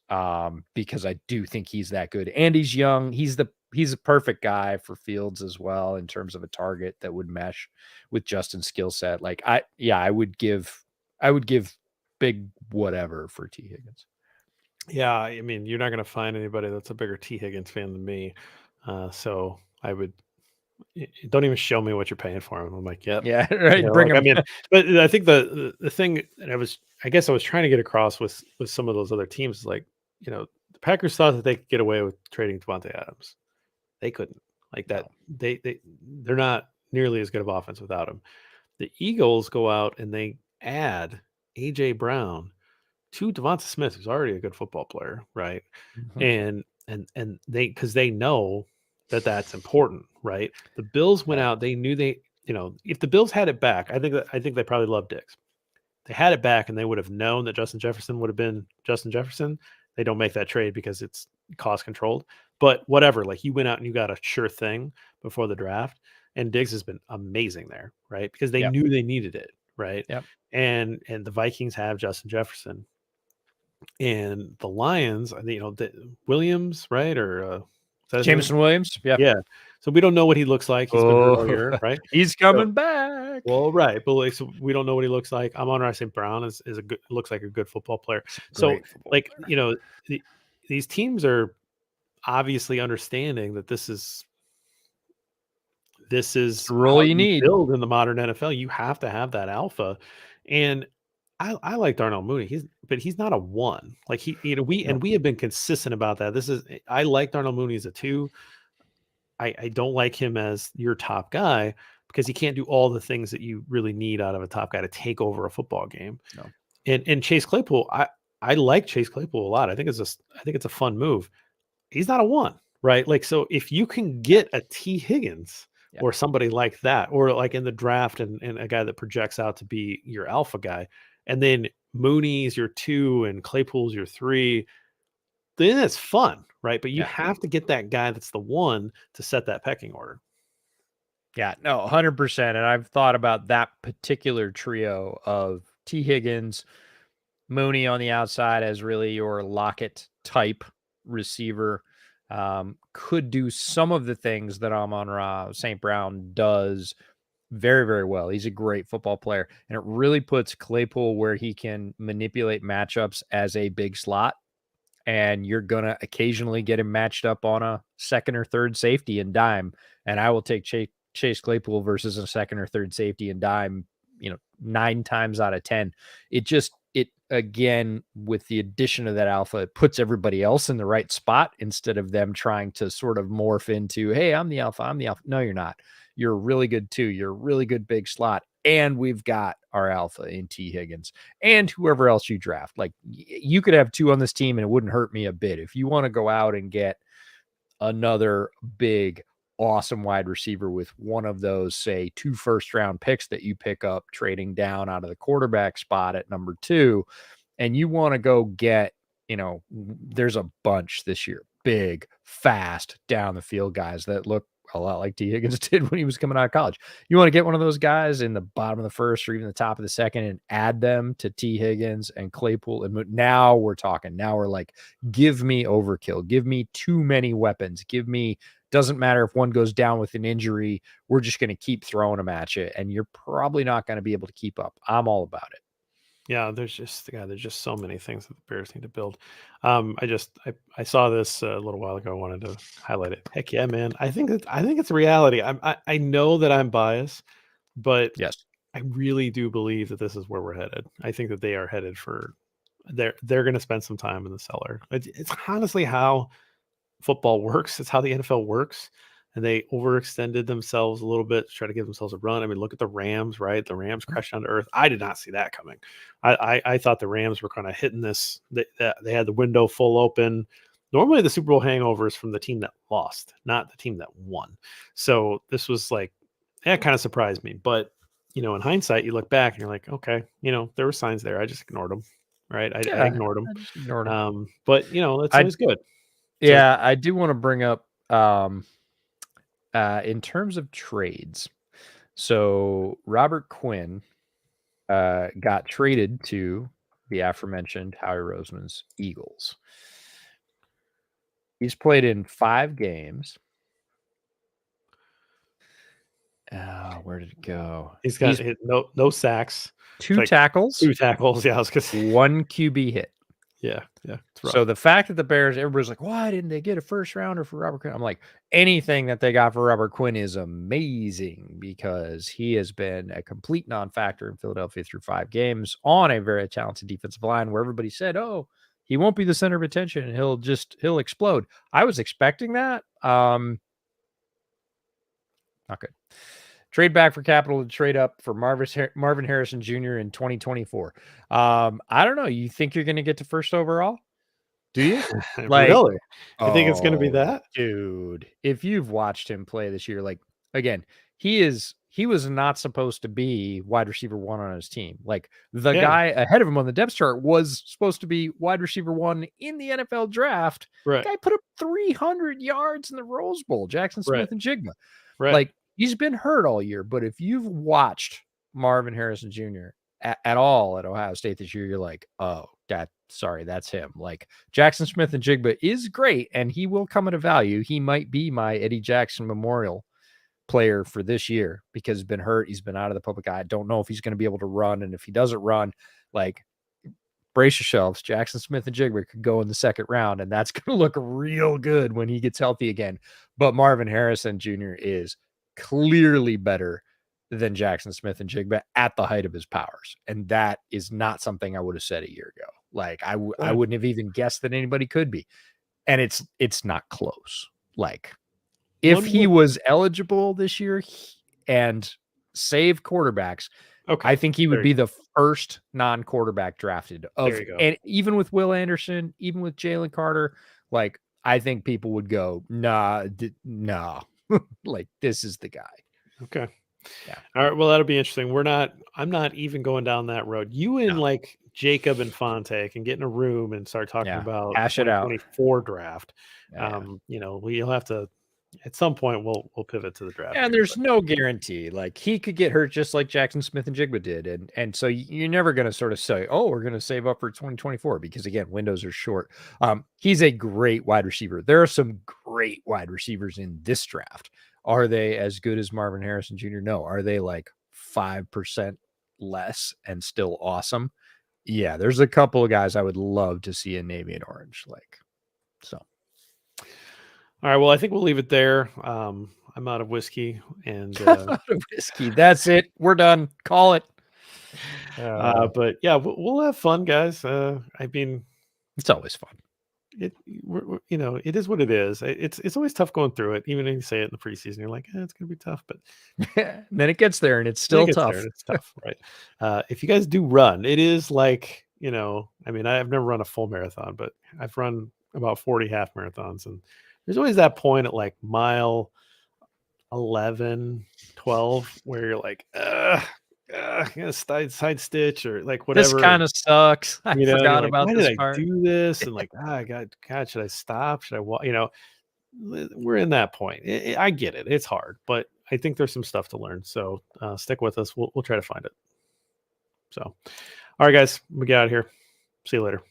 because I do think he's that good. And he's young. He's a perfect guy for Fields as well in terms of a target that would mesh with Justin's skill set. Like I would give big whatever for T. Higgins. Yeah, I mean, you're not going to find anybody that's a bigger T. Higgins fan than me. So I would don't even show me what you're paying for him. I'm like, yep. Yeah, right. Bring him. I mean, but I think the thing that I guess I was trying to get across with some of those other teams is like, the Packers thought that they could get away with trading Devontae Adams. They couldn't. Like that. No. They're not nearly as good of offense without him. The Eagles go out and they add AJ Brown to Devonta Smith, who's already a good football player, right? Mm-hmm. And they know that that's important, right? The Bills went out, they knew if the Bills had it back, I think they probably loved Diggs. They had it back and they would have known that Justin Jefferson would have been Justin Jefferson. They don't make that trade because it's cost controlled. But whatever, like you went out and you got a sure thing before the draft, and Diggs has been amazing there, right? Because they knew they needed it, right? Yep. And the Vikings have Justin Jefferson. And the Lions, Williams, right? Or Jameson Williams. Yeah. Yeah. So we don't know what he looks like. He's been hurt all year, right? He's coming back. Well, right. But so we don't know what he looks like. Amon-Ra St. Brown looks like a good football player. So these teams are obviously understanding that this is the role you need build in the modern NFL. You have to have that alpha. And I like Darnell Mooney. He's not a 1. Like we have been consistent about that. I like Darnell Mooney as a 2. I don't like him as your top guy because he can't do all the things that you really need out of a top guy to take over a football game. No. And Chase Claypool, I like Chase Claypool a lot. I think it's a fun move. He's not a 1, right? Like, so if you can get a T. Higgins or somebody like that, or like in the draft and a guy that projects out to be your alpha guy, and then Mooney's your 2 and Claypool's your 3, then it's fun, right? But you have to get that guy that's the 1 to set that pecking order. Yeah, no, 100%. And I've thought about that particular trio of T. Higgins, Mooney on the outside as really your Lockett type receiver. Could do some of the things that Amon-Ra St. Brown does very, very well. He's a great football player. And it really puts Claypool where he can manipulate matchups as a big slot. And you're going to occasionally get him matched up on a second or third safety and dime. And I will take Chase Claypool versus a second or third safety and dime, 9 times out of 10. It again, with the addition of that alpha, it puts everybody else in the right spot instead of them trying to sort of morph into, hey, I'm the alpha. No, you're not. You're really good too. You're a really good big slot. And we've got our alpha in T. Higgins and whoever else you draft. Like you could have 2 on this team and it wouldn't hurt me a bit. If you want to go out and get another big, awesome wide receiver with one of those, say, 2 first-round picks that you pick up trading down out of the quarterback spot at number 2, and you want to go get, there's a bunch this year, big, fast, down the field guys that look a lot like T. Higgins did when he was coming out of college. You want to get one of those guys in the bottom of the first or even the top of the second and add them to T. Higgins and Claypool. And now we're talking. Now we're like, give me overkill. Give me too many weapons. Give me, doesn't matter if one goes down with an injury. We're just going to keep throwing them at you. And you're probably not going to be able to keep up. I'm all about it. Yeah, there's just so many things that the Bears need to build. I saw this a little while ago. I wanted to highlight it. Heck yeah, man! I think it's reality. I know that I'm biased, but Yes. I really do believe that this is where we're headed. I think that they are headed for they're going to spend some time in the cellar. It's honestly how football works. It's how the NFL works. And they overextended themselves a little bit to try to give themselves a run. I mean, look at the Rams, right? The Rams crashed down to earth. I did not see that coming. I thought the Rams were kind of hitting this. They had the window full open. Normally, the Super Bowl hangover is from the team that lost, not the team that won. So this was like, that kind of surprised me. But, in hindsight, you look back and you're like, okay, there were signs there. I just ignored them, right? I ignored them. I just ignored them. But, it's always good. Yeah, I do want to bring up in terms of trades. So Robert Quinn got traded to the aforementioned Howie Roseman's Eagles. He's played in 5 games. Where did it go? He's got no sacks. 2 tackles. 2 tackles. Yeah, I was gonna say. 1 QB hit. Yeah. So the fact that the Bears, everybody's like, why didn't they get a first rounder for Robert Quinn? I'm like, anything that they got for Robert Quinn is amazing because he has been a complete non-factor in Philadelphia through 5 games on a very talented defensive line where everybody said, oh, he won't be the center of attention and he'll explode. I was expecting that. Not good. Trade back for capital to trade up for Marvin Harrison Jr. in 2024. I don't know. You think you're going to get to first overall? Do you? Really? I think it's going to be that? Dude, if you've watched him play this year, like, again, he was not supposed to be wide receiver 1 on his team. Like, the guy ahead of him on the depth chart was supposed to be wide receiver 1 in the NFL draft. Right. Guy put up 300 yards in the Rose Bowl, Jackson Smith and Jigma. Right. Like, he's been hurt all year, but if you've watched Marvin Harrison Jr. at all at Ohio State this year, you're like, oh, that's him. Like, Jackson Smith and Jigba is great, and he will come at a value. He might be my Eddie Jackson Memorial player for this year because he's been hurt. He's been out of the public eye. I don't know if he's going to be able to run, and if he doesn't run, like, brace yourselves. Jackson Smith and Jigba could go in the second round, and that's going to look real good when he gets healthy again. But Marvin Harrison Jr. is clearly better than Jackson Smith and Jigba at the height of his powers. And that is not something I would have said a year ago. Like, I wouldn't have even guessed that anybody could be. And it's not close. Like, if he was eligible this year and save quarterbacks, I think he would be the first non-quarterback drafted and even with Will Anderson, even with Jalen Carter, like, I think people would go, nah. Like, this is the guy. Okay. Yeah. All right. Well, that'll be interesting. I'm not even going down that road. You and like Jacob and Fonte can get in a room and start talking about hash the it out. 2024 draft. We'll have to, at some point we'll pivot to the draft. And there's no guarantee. Like, he could get hurt just like Jackson Smith and Jigba did. And so you're never going to sort of say, oh, we're going to save up for 2024 because, again, windows are short. He's a great wide receiver. There are some great wide receivers in this draft. Are they as good as Marvin Harrison Jr.? No. Are they like 5% less and still awesome? Yeah, there's a couple of guys I would love to see in navy and orange. Like, so. All right. Well, I think we'll leave it there. I'm out of whiskey and out of whiskey. That's it. We're done. Call it. But yeah, we'll have fun, guys. I mean, it's always fun. It is what it is. It's always tough going through it. Even if you say it in the preseason, you're like, it's gonna be tough. But and then it gets there, and it's still tough. It's tough, right? If you guys do run, it is like, I mean, I've never run a full marathon, but I've run about 40 half marathons, and there's always that point at like mile 11, 12 where you're like, side stitch or like This whatever. kind of sucks. I And you're forgot like, about why did this I part. do this? And like, God, should I stop? Should I walk? We're in that point. I get it. It's hard, but I think there's some stuff to learn. So stick with us. We'll try to find it. So, all right, guys, we get out of here. See you later.